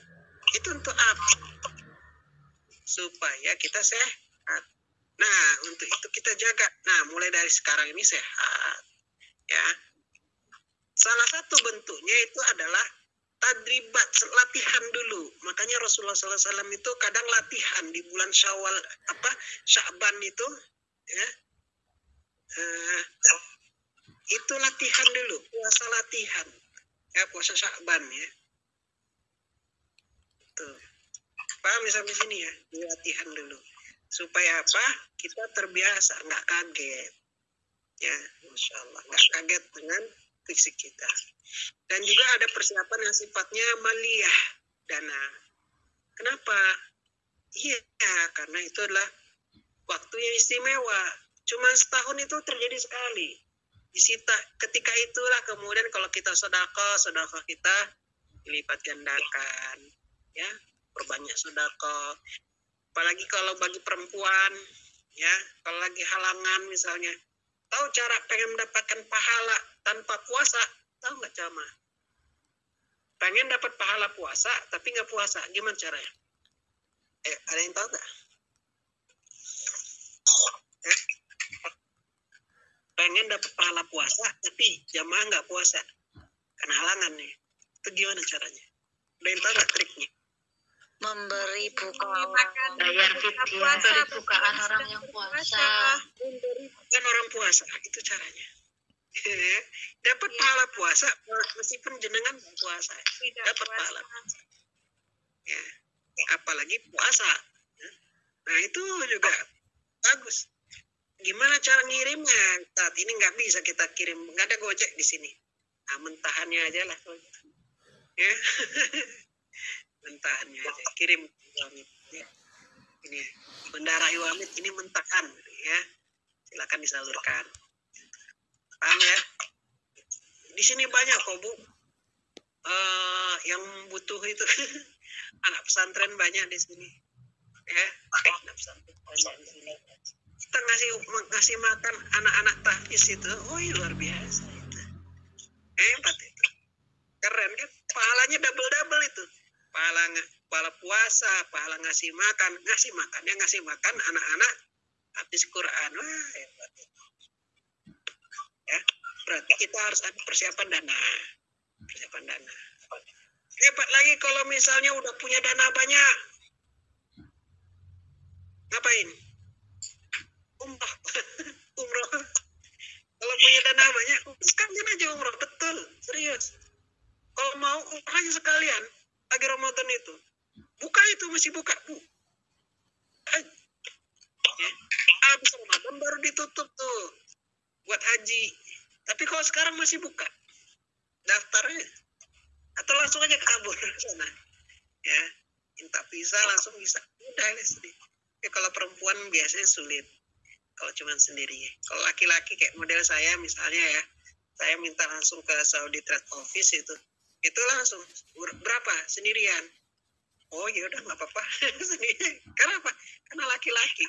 Itu untuk apa? Supaya kita sehat. Nah, untuk itu kita jaga. Nah, mulai dari sekarang ini sehat. Ya. Salah satu bentuknya itu adalah tadribat, latihan dulu. Makanya Rasulullah SAW itu kadang latihan di bulan Syawal, Sya'ban itu, ya, itu latihan dulu, puasa latihan, ya, puasa Sya'ban, ya. Tuh, paham sampai sini ya, latihan dulu, supaya apa? Kita terbiasa, nggak kaget, ya, Masya Allah, nggak kaget dengan fisik kita. Dan juga ada persiapan yang sifatnya maliyah, dana. Kenapa? Iya, karena itu adalah waktu yang istimewa. Cuma setahun itu terjadi sekali. Disita ketika itulah kemudian kalau kita sedekah kita dilipat gandakan, ya, perbanyak sedekah. Apalagi kalau bagi perempuan, ya, kalau lagi halangan misalnya, tahu cara pengen mendapatkan pahala tanpa puasa, tahu nggak Cama? Pengen dapat pahala puasa tapi nggak puasa, gimana caranya? Ada yang tahu nggak? Pengen dapat pahala puasa tapi jamaah nggak puasa karena halangan nih, itu gimana caranya? Ada yang tahu nggak triknya? Memberi buka Makan bayar buka fidyah, puasa, memberi bukaan orang yang puasa. Bukan orang puasa, itu caranya. Dapat pahala puasa meskipun jenengan puasa, dapat pahala puasa. Ya, apalagi puasa. Nah, itu juga bagus. Gimana cara ngirimnya? Saat ini nggak bisa kita kirim, nggak ada Gojek di sini. Nah, mentahannya aja lah. Ya. Mentahannya aja, kirim Iwamit. Ya. Ini Bendara Iwamit ini mentahan, ya. Silakan disalurkan. Paham ya? Di sini banyak kok Bu, yang butuh itu. Anak pesantren banyak di sini. Ya, anak pesantren banyak di sini. Kita ngasih makan anak-anak tahfiz itu, luar biasa itu. Hebat itu. Keren kan? Pahalanya double itu. Pahala puasa, pahala ngasih makan anak-anak habis Quran. Wah, hebat itu. Ya, berarti kita harus ada persiapan dana. Hebat lagi kalau misalnya udah punya dana banyak. Ngapain? Umroh. Kalau punya dana banyak, sekalian aja umroh, betul, serius. Kalau mau umroh aja sekalian, lagi Ramadan itu. Buka itu, mesti buka, Bu. Ya. habis Ramadan baru ditutup tuh buat haji. Tapi kalau sekarang masih buka daftarnya, atau langsung aja kabur sana, ya minta visa langsung bisa, udah ini sedih. Ya, kalau perempuan biasanya sulit kalau cuma sendiri. Kalau laki-laki kayak model saya misalnya ya, saya minta langsung ke Saudi Trade Office itu langsung berapa sendirian. Oh ya udah nggak apa-apa sendiri. Karena apa? Karena laki-laki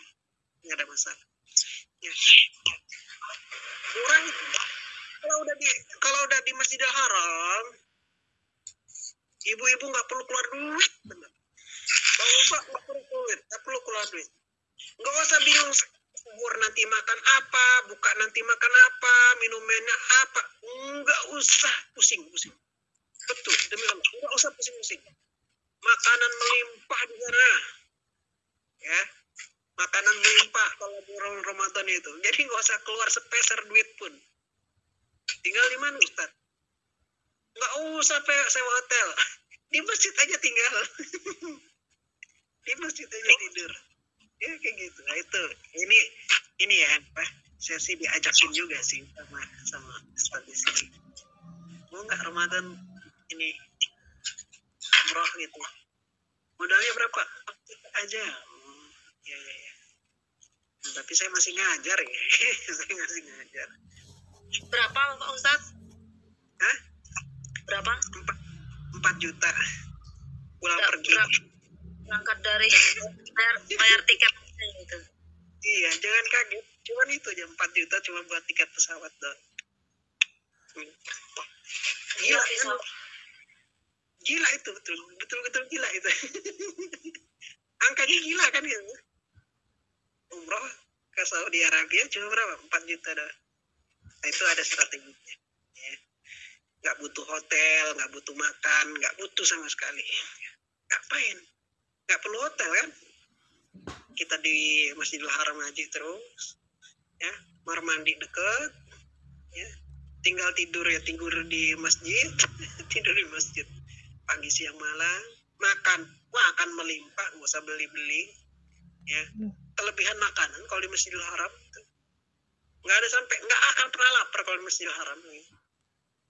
nggak ada masalah. Ya. Kurang kalau udah di Masjidil Haram, ibu-ibu nggak perlu keluar duit, bener. Bapak nggak perlu keluar duit. Nggak usah bingung sahur nanti makan apa, buka nanti makan apa, minumannya apa. Nggak usah pusing. Betul, demi Allah, nggak usah pusing-pusing. Makanan melimpah di sana, ya. Makanan melimpah kalau bulan Ramadan itu. Jadi nggak usah keluar sepeser duit pun. Tinggal di mana, Ustaz? Nggak usah sewa hotel. Di masjid aja tinggal. Di masjid aja tidur. Ya kayak gitu. Nah, itu. Ini ya, Pak. Saya sih diajakin juga sih sama Ustaz di sini. Mau nggak Ramadan ini umroh gitu? Modalnya berapa? Aja. Ya. Tapi saya masih ngajar ya. Saya masih ngajar. Berapa Pak Ustadz? Hah? Berapa? 4 juta. Pulang pergi. Berangkat dari bayar tiket gitu. Iya, jangan kaget. Cuman itu aja 4 juta cuma buat tiket pesawat doang. Gila kan? Gila itu betul gila itu. Angkanya gila kan gitu. Umroh ke Saudi Arabia cuma berapa? 4 juta doang. Nah, itu ada strateginya. Ya. Nggak butuh hotel, nggak butuh makan, nggak butuh sama sekali. Ngapain? Nggak perlu hotel kan? Kita di Masjidil Haram aja terus, ya, kamar mandi deket, ya, tinggal tidur di masjid, tidur di masjid, pagi siang malam, makan melimpah, nggak usah beli, ya. Kelebihan makanan kalau di Masjidil Haram, nggak akan pernah lapar kalau di Masjidil Haram.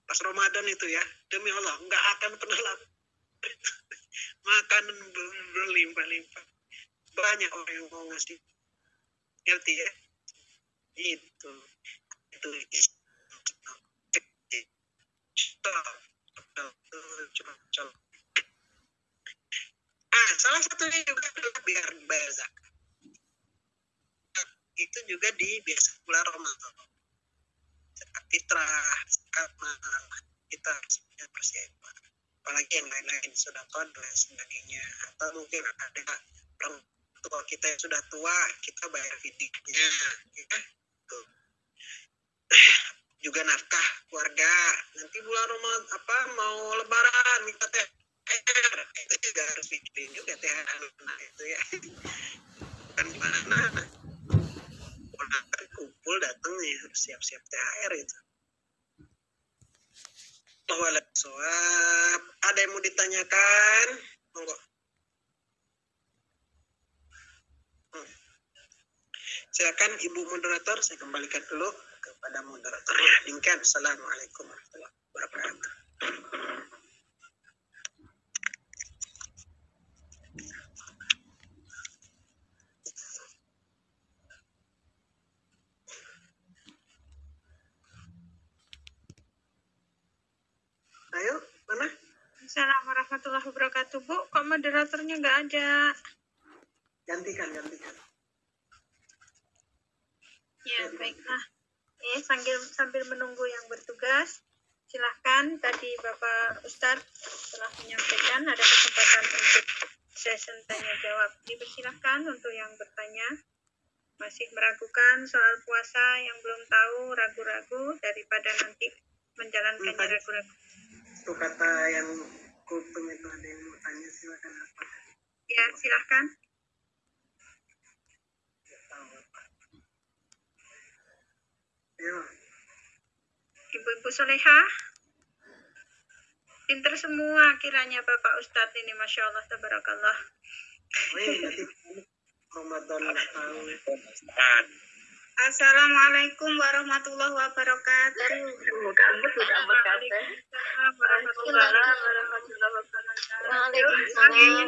Pas Ramadan itu ya, demi Allah, nggak akan pernah lapar. Makanan berlimpah-limpah. Banyak orang yang mau ngasih, ngerti ya? Itu salah satunya juga adalah biar bayar zakat. Itu juga di biasa bulan Ramadan. Zakat fitrah, zakat mahal, kita harus punya persiapan. Apalagi yang lain-lain, sedekah dan sebagainya. Atau mungkin ada orang tua kita yang sudah tua, kita bayar fidyahnya, ya. Tuh. Juga nafkah keluarga. Nanti bulan Ramadan mau lebaran minta THR, itu juga harus pikirin juga THR anak itu ya. Bukan gimana, orang kumpul datang ya harus siap-siap THR itu. Soab, ada yang mau ditanyakan? Monggo. Silakan Ibu moderator, saya kembalikan dulu kepada moderatornya. Demikian, Assalamualaikum warahmatullahi wabarakatuh. Ayo, mana? Assalamualaikum warahmatullahi wabarakatuh. Bu, kok moderatornya nggak ada? Gantikan. Ya, baiklah. Sambil menunggu yang bertugas, silahkan. Tadi Bapak Ustadz telah menyampaikan ada kesempatan untuk session tanya jawab. Dipersilahkan untuk yang bertanya. Masih meragukan soal puasa, yang belum tahu, ragu-ragu, daripada nanti menjalankannya ragu-ragu. Itu kata yang kultum itu ada yang mau tanya, silakan apa? Ya, silahkan. Ayo. Ibu-ibu solehah, pinter semua kiranya Bapak Ustadz ini, Masya Allah, tabarakallah. Oh iya, Ramadan nggak tahu. Assalamualaikum warahmatullahi wabarakatuh. Waalaikumsalam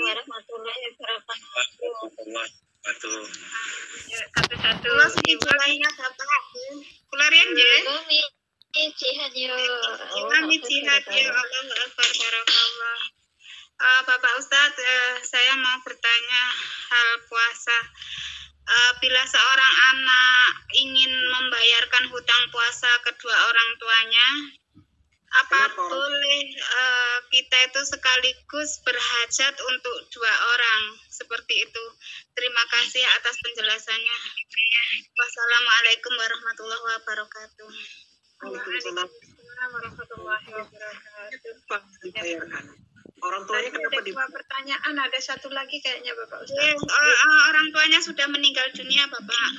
warahmatullahi wabarakatuh. Satu-satu. Kula sejulainya Bapak. Kula riyen nggih. Jihad yo. Kami jihad ya Allahu Akbar barakallah. Bapak Ustadz, saya mau bertanya hal puasa. Bila seorang anak ingin membayarkan hutang puasa kedua orang tuanya, apa boleh kita itu sekaligus berhajat untuk dua orang seperti itu? Terima kasih atas penjelasannya. Wassalamualaikum warahmatullahi wabarakatuh. Waalaikumsalam. Warahmatullahi wabarakatuh. Pak, dibayarkan. Orang tuanya Tadi kenapa ada dua pertanyaan, ada satu lagi kayaknya Bapak Ustaz. Orang tuanya sudah meninggal dunia, Bapak.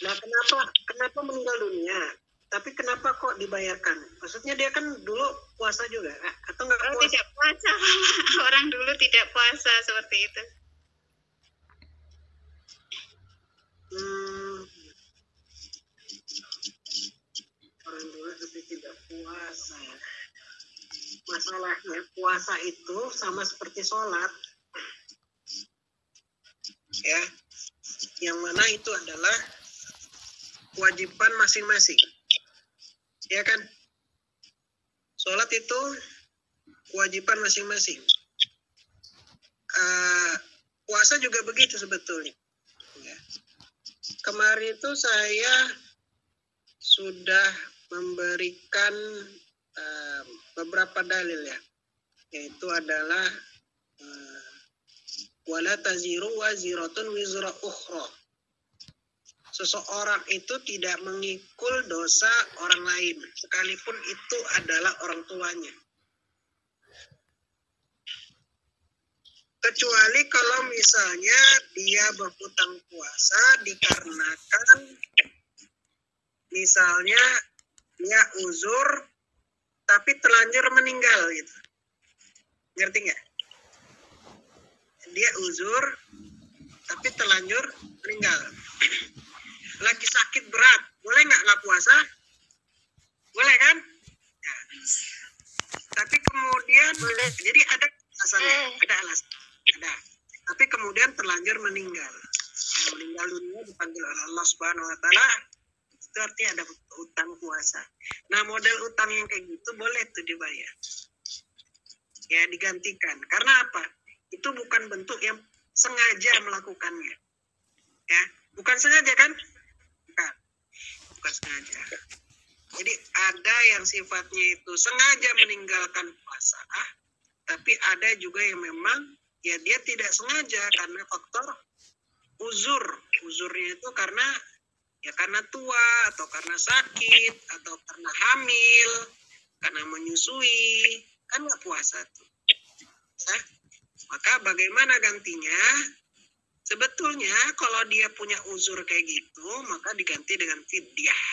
Nah, kenapa meninggal dunia? Tapi kenapa kok dibayarkan? Maksudnya dia kan dulu puasa juga, atau nggak puasa? Tidak puasa, Bapak. Orang dulu tidak puasa seperti itu. Orang dulu tapi tidak puasa. Masalahnya puasa itu sama seperti sholat, ya, yang mana itu adalah kewajiban masing-masing, ya kan? Sholat itu kewajiban masing-masing. Puasa juga begitu sebetulnya. Ya. Kemarin itu saya sudah memberikan beberapa dalil ya, yaitu adalah wala taziru waziratun wizra ukhra. Seseorang itu tidak mengikul dosa orang lain, sekalipun itu adalah orang tuanya. Kecuali kalau misalnya dia berhutang puasa dikarenakan misalnya dia uzur tapi telanjur meninggal gitu. Ngerti nggak? Dia uzur tapi telanjur meninggal. Lagi sakit berat, boleh nggak puasa? Boleh kan? Ya. Tapi kemudian boleh. Jadi ada alasannya, ada alasan. Ada. Tapi kemudian terlanjur meninggal. Meninggal dunia dipanggil oleh Allah Subhanahu Wa Taala. Itu artinya ada utang puasa. Nah, model utang yang kayak gitu boleh tuh dibayar. Ya, digantikan. Karena apa? Itu bukan bentuk yang sengaja melakukannya. Ya, bukan sengaja kan? Bukan sengaja. Jadi ada yang sifatnya itu sengaja meninggalkan puasa, tapi ada juga yang memang ya dia tidak sengaja karena faktor uzur. Uzurnya itu karena tua atau karena sakit atau karena hamil, karena menyusui, kan nggak puasa tuh. Nah, maka bagaimana gantinya? Sebetulnya kalau dia punya uzur kayak gitu, maka diganti dengan fidyah.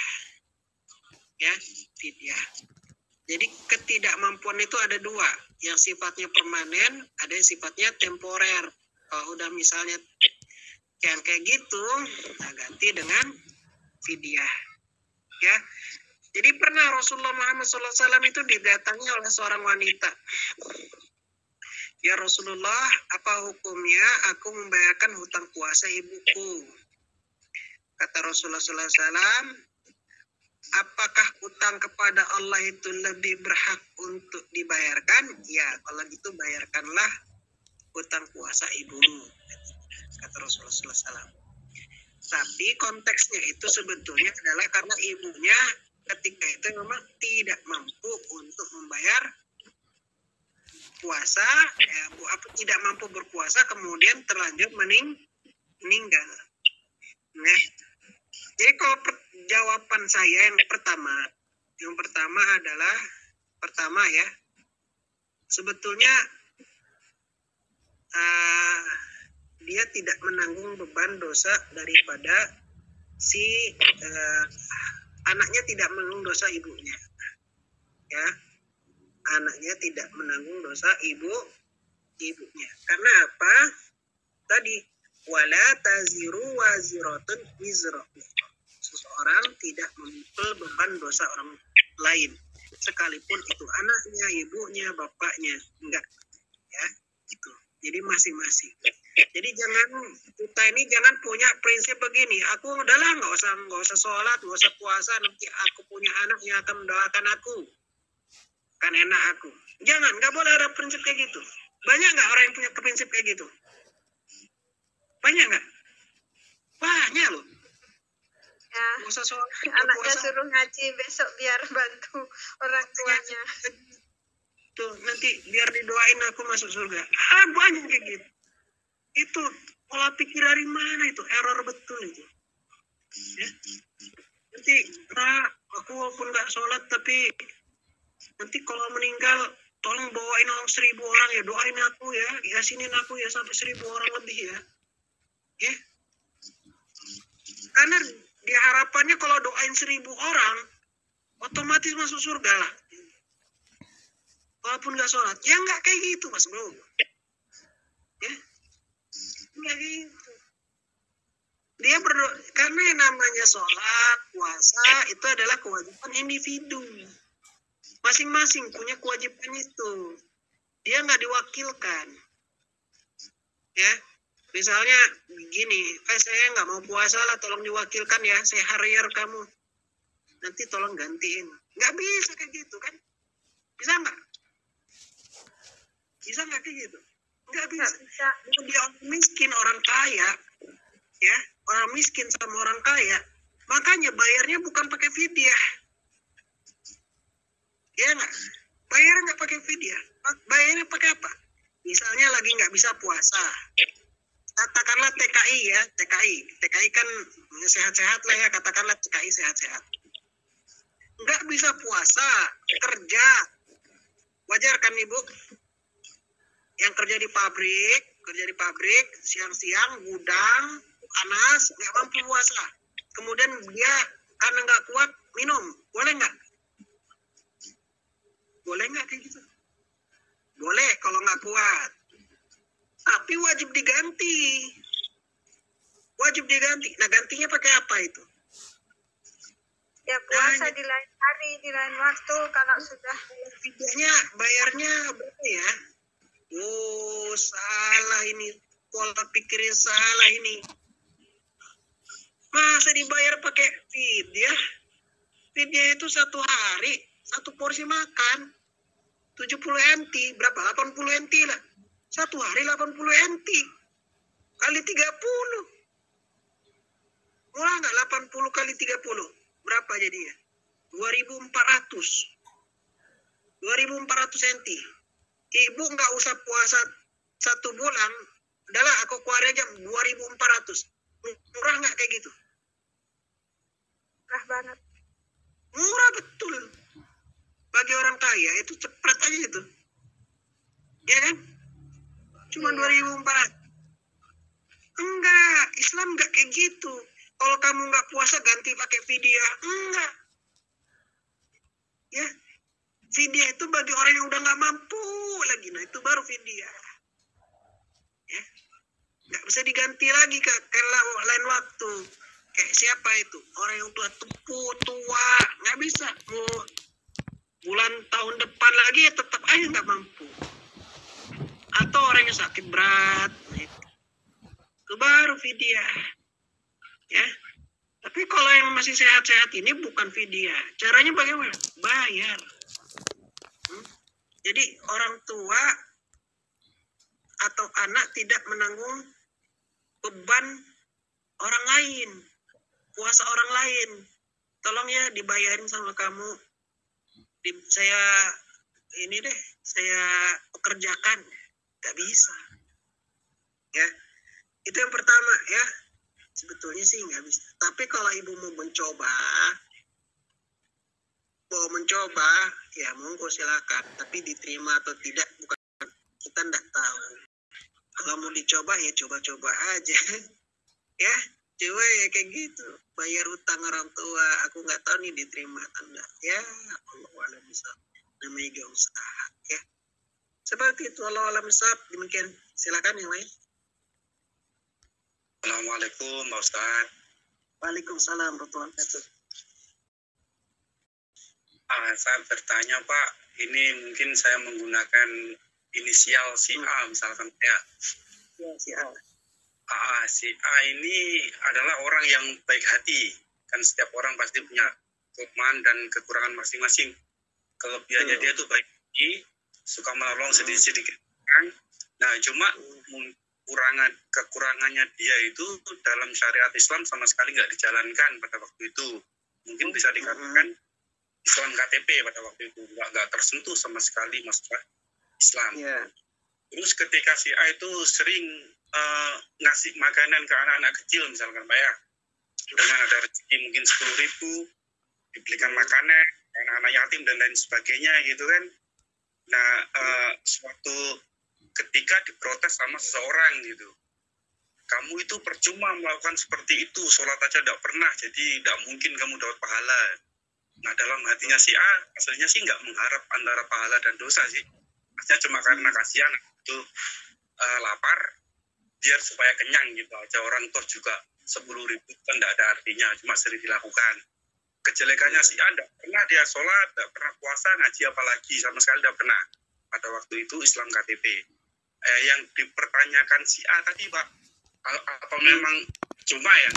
Ya, fidyah. Jadi ketidakmampuan itu ada dua, yang sifatnya permanen, ada yang sifatnya temporer. Kalau udah misalnya yang kayak gitu, nah ganti dengan fidyah. Ya. Jadi pernah Rasulullah Muhammad SAW itu didatangi oleh seorang wanita. Ya Rasulullah, apa hukumnya aku membayarkan hutang puasa ibuku? Kata Rasulullah SAW, apakah utang kepada Allah itu lebih berhak untuk dibayarkan? Ya, kalau gitu bayarkanlah hutang puasa ibumu. Kata Rasulullah SAW. Tapi konteksnya itu sebetulnya adalah karena ibunya ketika itu memang tidak mampu untuk membayar puasa, tidak mampu berpuasa, kemudian terlanjur meninggal. Nah, jadi kalau jawaban saya yang pertama adalah ya, sebetulnya dia tidak menanggung beban dosa daripada si anaknya tidak menanggung dosa ibunya, ya. Anaknya tidak menanggung dosa ibunya. Karena apa? Tadi wala taziru waziratun wizra ukhra. Seseorang tidak memikul beban dosa orang lain, sekalipun itu anaknya, ibunya, bapaknya, enggak, ya, itu. Jadi masing-masing. Jadi kita ini jangan punya prinsip begini. Aku udahlah nggak usah sholat, nggak usah puasa. Nanti aku punya anak yang akan mendoakan aku, kan enak aku. Jangan, nggak boleh ada prinsip kayak gitu. Banyak nggak orang yang punya prinsip kayak gitu? Banyak nggak? Banyak loh. Ya, Nggak usah sholat, anaknya suruh ngaji besok biar bantu orang tuanya. Tuh, nanti biar didoain aku masuk surga. Banyak kayak gitu. Itu pola pikir dari mana itu? Error betul itu. Ya. Nanti aku walaupun nggak sholat, tapi nanti kalau meninggal tolong bawain 1.000 orang ya, doain aku ya, yasinin aku ya sampai 1.000 orang lebih ya. Ya. Karena dia harapannya kalau doain 1.000 orang otomatis masuk surga lah. Walaupun nggak sholat, ya nggak kayak gitu mas bro. Ya, nggak gitu. Dia berdoa karena yang namanya sholat, puasa itu adalah kewajiban individu. Masing-masing punya kewajiban itu. Dia nggak diwakilkan. Ya, misalnya begini, saya nggak mau puasa lah, tolong diwakilkan ya, saya hire kamu. Nanti tolong gantiin. Nggak bisa kayak gitu kan? Bisa nggak? Bisa nggak kayak gitu? Nggak bisa. Dia orang miskin, orang kaya, ya, orang miskin sama orang kaya, makanya bayarnya bukan pakai fidyah, ya nggak? Bayar nggak pakai fidyah, bayarnya pakai apa? Misalnya lagi nggak bisa puasa, katakanlah TKI ya, TKI kan sehat-sehat lah ya, katakanlah TKI sehat-sehat, nggak bisa puasa, kerja, wajar kan ibu? Yang kerja di pabrik, siang-siang, gudang, panas, nggak mampu puasa. Kemudian dia karena nggak kuat, minum. Boleh nggak? Boleh nggak kayak gitu? Boleh kalau nggak kuat. Tapi wajib diganti. Nah, gantinya pakai apa itu? Ya puasa di lain hari, di lain waktu, kalau sudah. Fidyahnya, bayarnya berapa ya? Oh, salah ini. Pola pikirnya salah ini. Masa dibayar pakai fidyah? Fidyah itu 1 hari, 1 porsi makan. 70 NT, berapa? 80 NT lah. 1 hari 80 NT. Kali 30. Murah nggak 80 kali 30? Berapa jadinya? 2.400. 2.400 NT. Ibu nggak usah puasa 1 bulan, udahlah aku keluar aja 2.400. Murah nggak kayak gitu? Murah banget. Murah betul. Bagi orang kaya itu cepat aja itu. Ya kan? Cuma 2.400. Enggak, Islam nggak kayak gitu. Kalau kamu nggak puasa ganti pakai fidyah. Enggak. Ya. Fidyah itu bagi orang yang udah nggak mampu lagi. Nah, itu baru fidyah. Ya. Nggak bisa diganti lagi ke lain waktu. Kayak siapa itu? Orang yang tua, nggak bisa. Mau bulan tahun depan lagi ya tetap aja nggak mampu. Atau orang yang sakit berat. Nah, itu baru fidyah. Ya. Tapi kalau yang masih sehat-sehat ini bukan fidyah. Caranya bagaimana? Bayar. Jadi orang tua atau anak tidak menanggung beban orang lain, puasa orang lain. Tolong ya dibayarin sama kamu. Saya pekerjakan. Gak bisa. Ya, itu yang pertama ya. Sebetulnya sih nggak bisa. Tapi kalau ibu mau mencoba, ya monggo silakan. Tapi diterima atau tidak bukan kita nggak tahu. Kalau mau dicoba ya coba-coba aja. Ya, coba ya kayak gitu. Bayar utang orang tua. Aku nggak tahu nih diterima atau enggak. Ya, Allah alam bisa. Namanya gak usaha. Ya, seperti itu. Allah alam bisa. Demikian. Silakan yang lain. Assalamualaikum Pak Ustaz. Waalaikumsalam warahmatullahi wabarakatuh. Saya bertanya Pak, ini mungkin saya menggunakan inisial si A misalkan ya. Ya, si A. Si A ini adalah orang yang baik hati. Kan setiap orang pasti punya kelemahan dan kekurangan masing-masing. Kelebihannya dia tuh baik hati, suka menolong sedikit-sedikit. Nah, cuma kekurangannya dia itu dalam syariat Islam sama sekali nggak dijalankan pada waktu itu. Mungkin bisa dikatakan Islam KTP pada waktu itu nggak tersentuh sama sekali masalah Islam. Yeah. Terus ketika si A itu sering ngasih makanan ke anak-anak kecil misalkan Pak ya, dengan ada rezeki mungkin 10.000 dibelikan makanan anak-anak yatim dan lain sebagainya gitu kan. Nah, suatu ketika diprotes sama seseorang gitu, kamu itu percuma melakukan seperti itu, sholat aja tidak pernah, jadi tidak mungkin kamu dapat pahala. Nah, dalam hatinya si A, aslinya sih nggak mengharap antara pahala dan dosa sih. Maksudnya cuma karena kasihan itu lapar, biar supaya kenyang gitu aja. Orang toh juga 10.000 kan tidak ada artinya, cuma sering dilakukan. Kejelekannya si A tidak pernah dia sholat, tidak pernah puasa, ngaji apalagi, sama sekali tidak pernah. Pada waktu itu Islam KTP. Yang dipertanyakan si A tadi Pak, atau memang cuma ya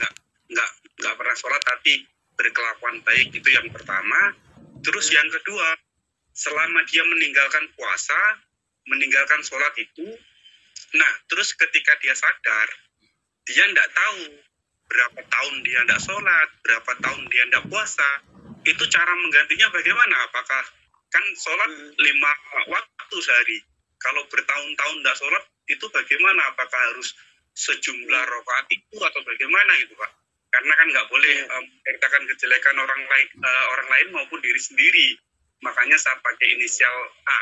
nggak pernah sholat tapi berkelakuan baik, itu yang pertama. Terus yang kedua, selama dia meninggalkan puasa, meninggalkan sholat itu, nah terus ketika dia sadar, dia tidak tahu berapa tahun dia tidak sholat, berapa tahun dia tidak puasa, itu cara menggantinya bagaimana? Apakah kan sholat 5 waktu sehari, kalau bertahun-tahun tidak sholat itu bagaimana? Apakah harus sejumlah rakaat itu atau bagaimana gitu Pak? Karena kan nggak boleh menceritakan kejelekan orang lain maupun diri sendiri. Makanya saya pakai inisial A.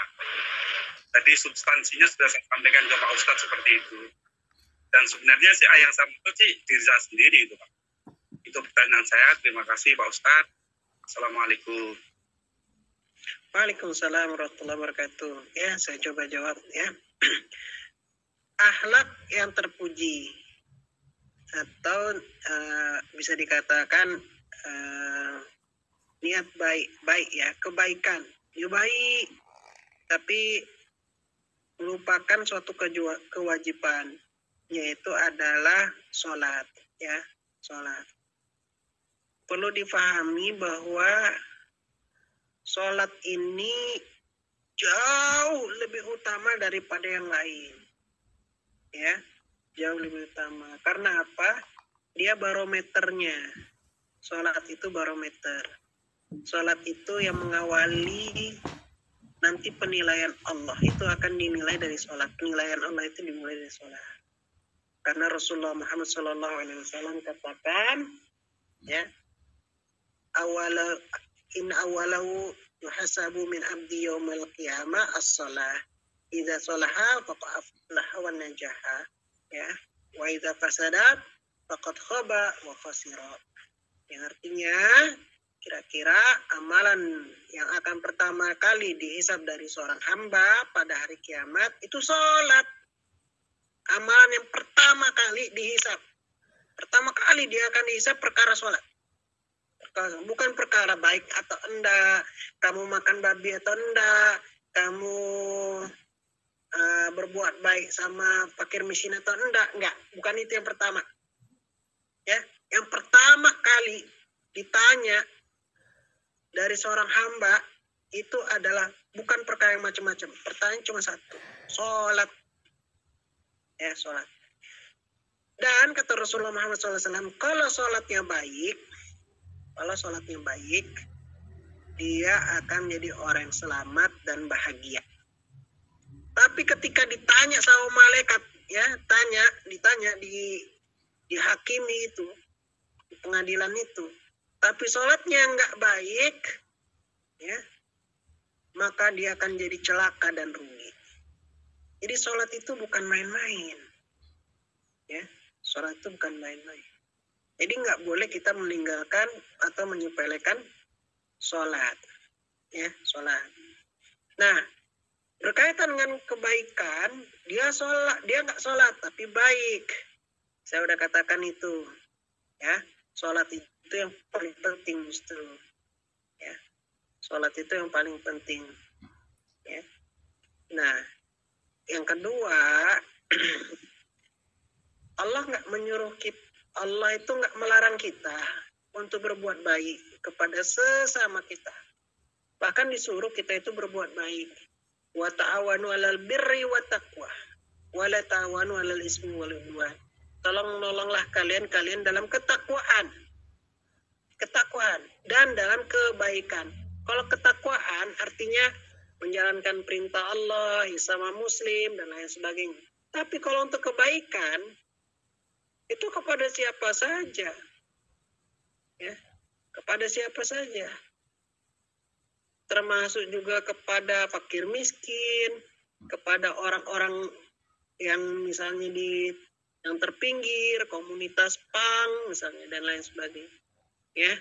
Tadi substansinya sudah saya sampaikan ke Pak Ustadz seperti itu. Dan sebenarnya si A yang saya maksud sih diri saya sendiri itu Pak. Itu pertanyaan saya. Terima kasih Pak Ustadz. Assalamualaikum. Waalaikumsalam warahmatullahi wabarakatuh. Ya, saya coba jawab ya. Akhlak yang terpuji atau bisa dikatakan niat baik ya, kebaikan ya baik, tapi melupakan suatu kewajiban, yaitu adalah sholat ya, sholat. Perlu difahami bahwa sholat ini jauh lebih utama daripada yang lain ya, jauh lebih utama. Karena apa? Dia barometernya. Sholat itu barometer. Sholat itu yang mengawali nanti penilaian Allah. Itu akan dinilai dari sholat. Penilaian Allah itu dimulai dari sholat. Karena Rasulullah Muhammad SAW katakan, ya, in awalahu yuhasabu min abdi yawmal qiyamah as-salah. Idza salaha faqad aflaha wa najaha. Ya, wa idza fasadat faqad khaba wa khasira. Yang artinya kira-kira amalan yang akan pertama kali dihisab dari seorang hamba pada hari kiamat itu sholat. Amalan yang pertama kali dihisab. Pertama kali dia akan dihisab perkara sholat. Bukan perkara baik atau enggak, kamu makan babi atau enggak, kamu berbuat baik sama fakir miskin atau enggak, bukan itu yang pertama. Ya, yang pertama kali ditanya dari seorang hamba itu adalah bukan perkara yang macam-macam. Pertanyaan cuma satu, sholat. Ya, sholat. Dan kata Rasulullah Muhammad SAW, kalau sholatnya baik, dia akan menjadi orang yang selamat dan bahagia. Tapi ketika ditanya sama malaikat, ya, ditanya dihakimi itu, di pengadilan itu, tapi sholatnya nggak baik, ya, maka dia akan jadi celaka dan rugi. Jadi sholat itu bukan main-main, ya, sholat itu bukan main-main. Jadi nggak boleh kita meninggalkan atau menyepelekan sholat, ya, sholat. Nah, berkaitan dengan kebaikan, dia nggak sholat tapi baik, Saya udah katakan itu, ya. Sholat itu yang paling penting justru, ya. Sholat itu yang paling penting, ya. Nah, yang kedua, Allah nggak menyuruh kita, Allah itu nggak melarang kita untuk berbuat baik kepada sesama kita. Bahkan disuruh kita itu berbuat baik. Wa ta'awanu 'alal birri wa taqwa wa la ta'awanu 'alal ismi wal 'udwan. Tolong-nolonglah kalian dalam ketakwaan dan dalam kebaikan. Kalau ketakwaan artinya menjalankan perintah Allah, sama muslim dan lain sebagainya. Tapi kalau untuk kebaikan itu kepada siapa saja, ya, kepada siapa saja, termasuk juga kepada fakir miskin, kepada orang-orang yang misalnya yang terpinggir, komunitas pang misalnya dan lain sebagainya, ya.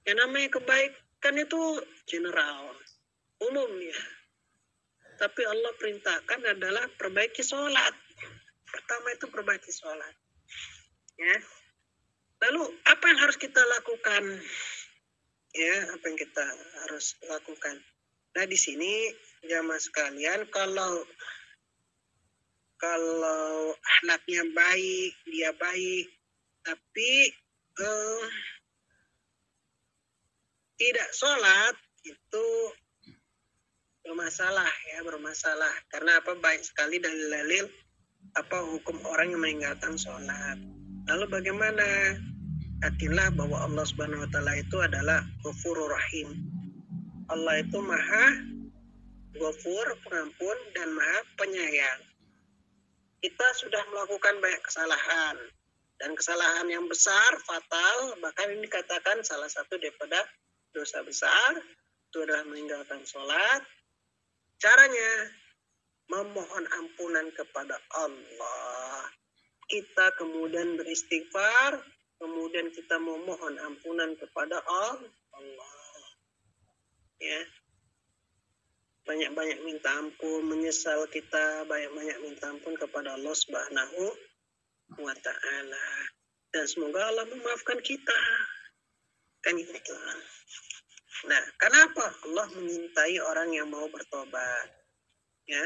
Yang namanya kebaikan itu general, umum ya. Tapi Allah perintahkan adalah perbaiki sholat. Pertama itu perbaiki sholat, ya. Lalu apa yang harus kita lakukan? Ya, apa yang kita harus lakukan? Nah, di sini jamaah sekalian, kalau akhlaknya baik, dia baik, tapi tidak sholat itu bermasalah, ya, bermasalah. Karena apa? Baik sekali dalil-dalil apa hukum orang yang meninggalkan sholat. Lalu bagaimana? Yakinlah bahwa Allah Subhanahu wa taala itu adalah Ghafurur Rahim. Allah itu Maha Ghafur, pengampun, dan Maha Penyayang. Kita sudah melakukan banyak kesalahan, dan kesalahan yang besar, fatal, bahkan ini dikatakan salah satu daripada dosa besar itu adalah meninggalkan sholat. Caranya memohon ampunan kepada Allah. Kita kemudian beristighfar, kemudian kita memohon ampunan kepada Allah. Ya. Banyak-banyak minta ampun, menyesal kita, banyak-banyak minta ampun kepada Allah Subhanahu wa taala. Dan semoga Allah memaafkan kita. Kan gitu. Nah, kenapa Allah mencintai orang yang mau bertobat? Ya.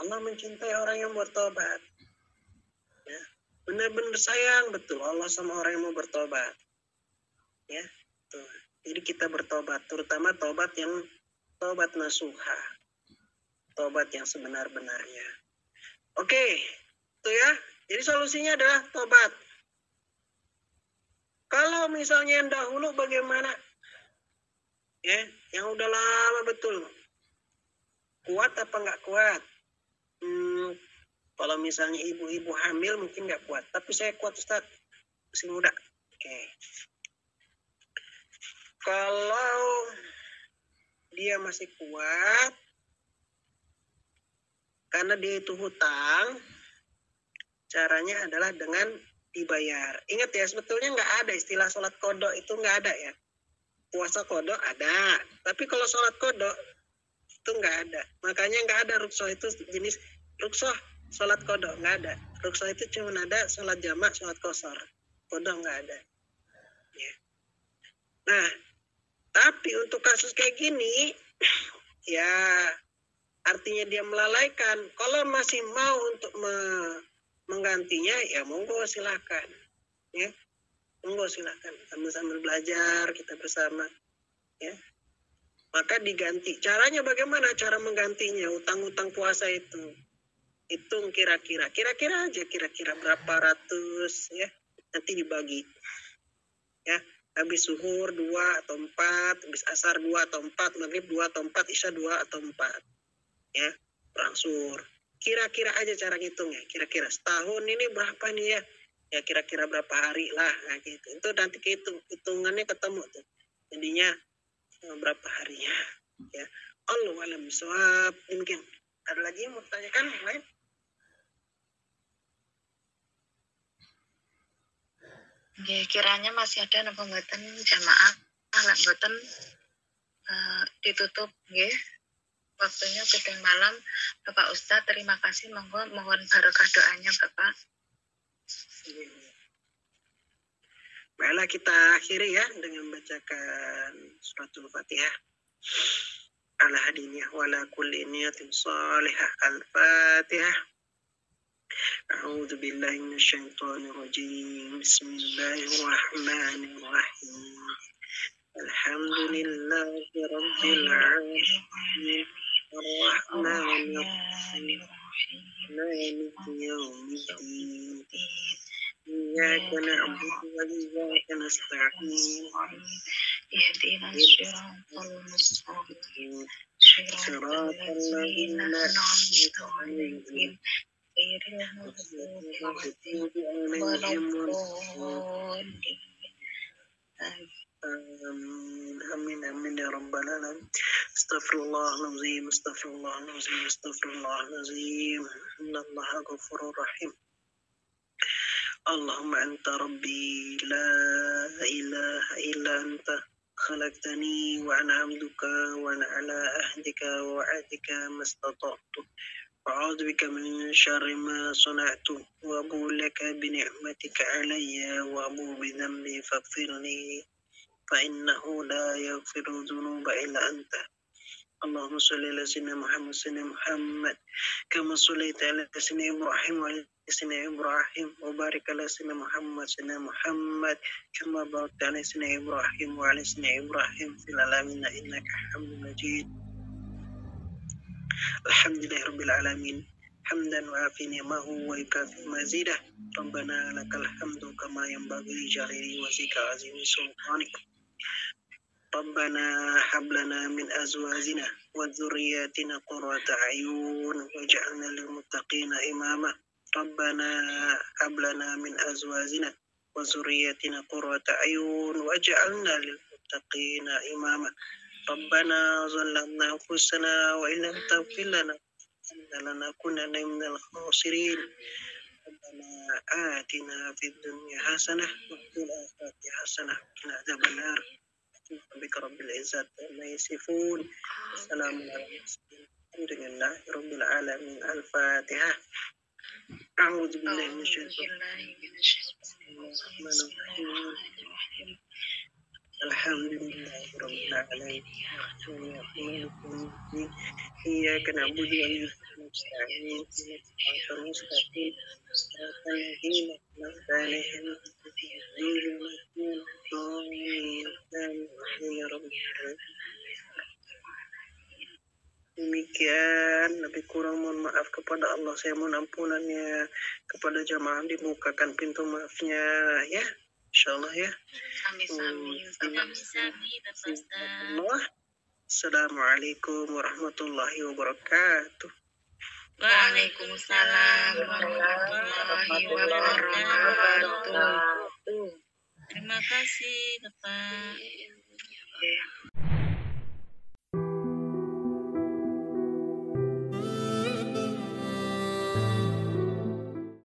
Allah mencintai orang yang bertobat. Ya. Benar-benar sayang betul Allah sama orang yang mau bertobat. Ya, tuh. Jadi kita bertobat, terutama tobat yang tobat nasuha, tobat yang sebenar-benarnya. Oke, itu ya. Jadi solusinya adalah tobat. Kalau misalnya yang dahulu bagaimana? Ya, yang udah lama betul. Kuat apa nggak kuat? Kalau misalnya ibu-ibu hamil mungkin nggak kuat, tapi saya kuat Ustaz, masih muda. Oke. Kalau dia masih kuat, karena dia itu hutang, caranya adalah dengan dibayar. Ingat ya, sebetulnya nggak ada istilah sholat kodok, itu nggak ada ya. Puasa kodok ada, tapi kalau sholat kodok itu nggak ada. Makanya nggak ada ruksoh, itu jenis ruksoh. Sholat kodok nggak ada. Ruksoh itu cuma ada sholat jamak, sholat qashar. Kodok nggak ada. Ya. Nah, tapi untuk kasus kayak gini, ya artinya dia melalaikan. Kalau masih mau untuk menggantinya, ya monggo silakan. Ya, monggo silakan. Sambil-sambil belajar kita bersama. Ya. Maka diganti. Caranya bagaimana? Cara menggantinya utang-utang puasa itu. Hitung kira-kira aja berapa ratus, ya, nanti dibagi, ya, habis zuhur 2 atau 4, habis asar 2 atau 4, maghrib 2 atau 4, isya 2 atau 4, ya, berangsur. Kira-kira aja cara ngitungnya, kira-kira setahun ini berapa nih ya, ya kira-kira berapa hari lah, nah gitu. Itu nanti hitungannya ketemu tuh, jadinya berapa harinya, ya. Allahu a'lam bishawab. Mungkin ada lagi yang mau tanyakan yang lain? Kiranya masih ada napa mboten jamaah lan mboten ditutup nggih. Waktunya sudah malam. Bapak Ustadz, terima kasih, mohon barokah doanya Bapak. Baiklah, kita akhiri ya dengan bacakan suratul Fatihah. Ala hadiniyah wa ala kulli niyatin salihah. Al-Fatihah. A'udzu billahi minasyaitonir rajim. Bismillahirrahmanirrahim. Alhamdulillahi rabbil alamin. Ar-Rahmanir Rahim. Maliki yaumiddin. إياك نعبد وإياك نستعين اهدنا الصراط المستقيم صراط الذين أنعمت عليهم غير المغضوب عليهم ولا الضالين. آمين آمين يا رب العالمين. استغفر الله العظيم استغفر الله العظيم استغفر الله العظيم إن الله غفور رحيم. اللهم أنت ربي لا إله إلا أنت خلقتني وأنا عبدك وأنا على عهدك ووعدك ما استطعت أعوذ بك من شر ما صنعت وأبو لك بنعمتك علي وأبو بذنبي فاغفر لي فإنه لا يغفر الذنوب إلا أنت. اللهم صل على سيدنا محمد كما صليت على سيدنا إبراهيم وعلى سيدنا إبراهيم وبارك على سيدنا محمد كما باركت على سيدنا إبراهيم وعلى سيدنا إبراهيم في العالمين إنك حميد مجيد. الحمد لله رب العالمين حمدا وافي نعمه ويكافئ مزيده. ربنا لك الحمد كما ينبغي لجلال وجهك عظيم سلطانك. ربنا هب لنا من أزواجنا وذرياتنا قرة أعين واجعلنا للمتقين إماما. ربنا هب لنا من أزواجنا وذرياتنا قرة أعين واجعلنا للمتقين إماما. ربنا ظلمنا أنفسنا وإن لم تغفر لنا لنكونن من الخاسرين. ربنا آتنا في الدنيا حسنة وفي الآخرة حسنة وقنا عذاب النار. بك رب العزة عما يصفون. السلام على المرسلين الحمد لله رب العالمين. الفاتحة. أعوذ بالله من الشيطان الرجيم. الحمد لله رب العالمين إياك نعبد وإياك نستعين صراط المستقيم صراط الذين أنعمت عليهم غير المغضوب عليهم يا رب. Demikian, lebih kurang mohon maaf kepada Allah, saya mohon ampunannya. Kepada jamaah dibukakan pintu maafnya ya, insyaallah ya. Assalamualaikum warahmatullahi wabarakatuh. Waalaikumsalam warahmatullahi wabarakatuh. Terima kasih Bapak.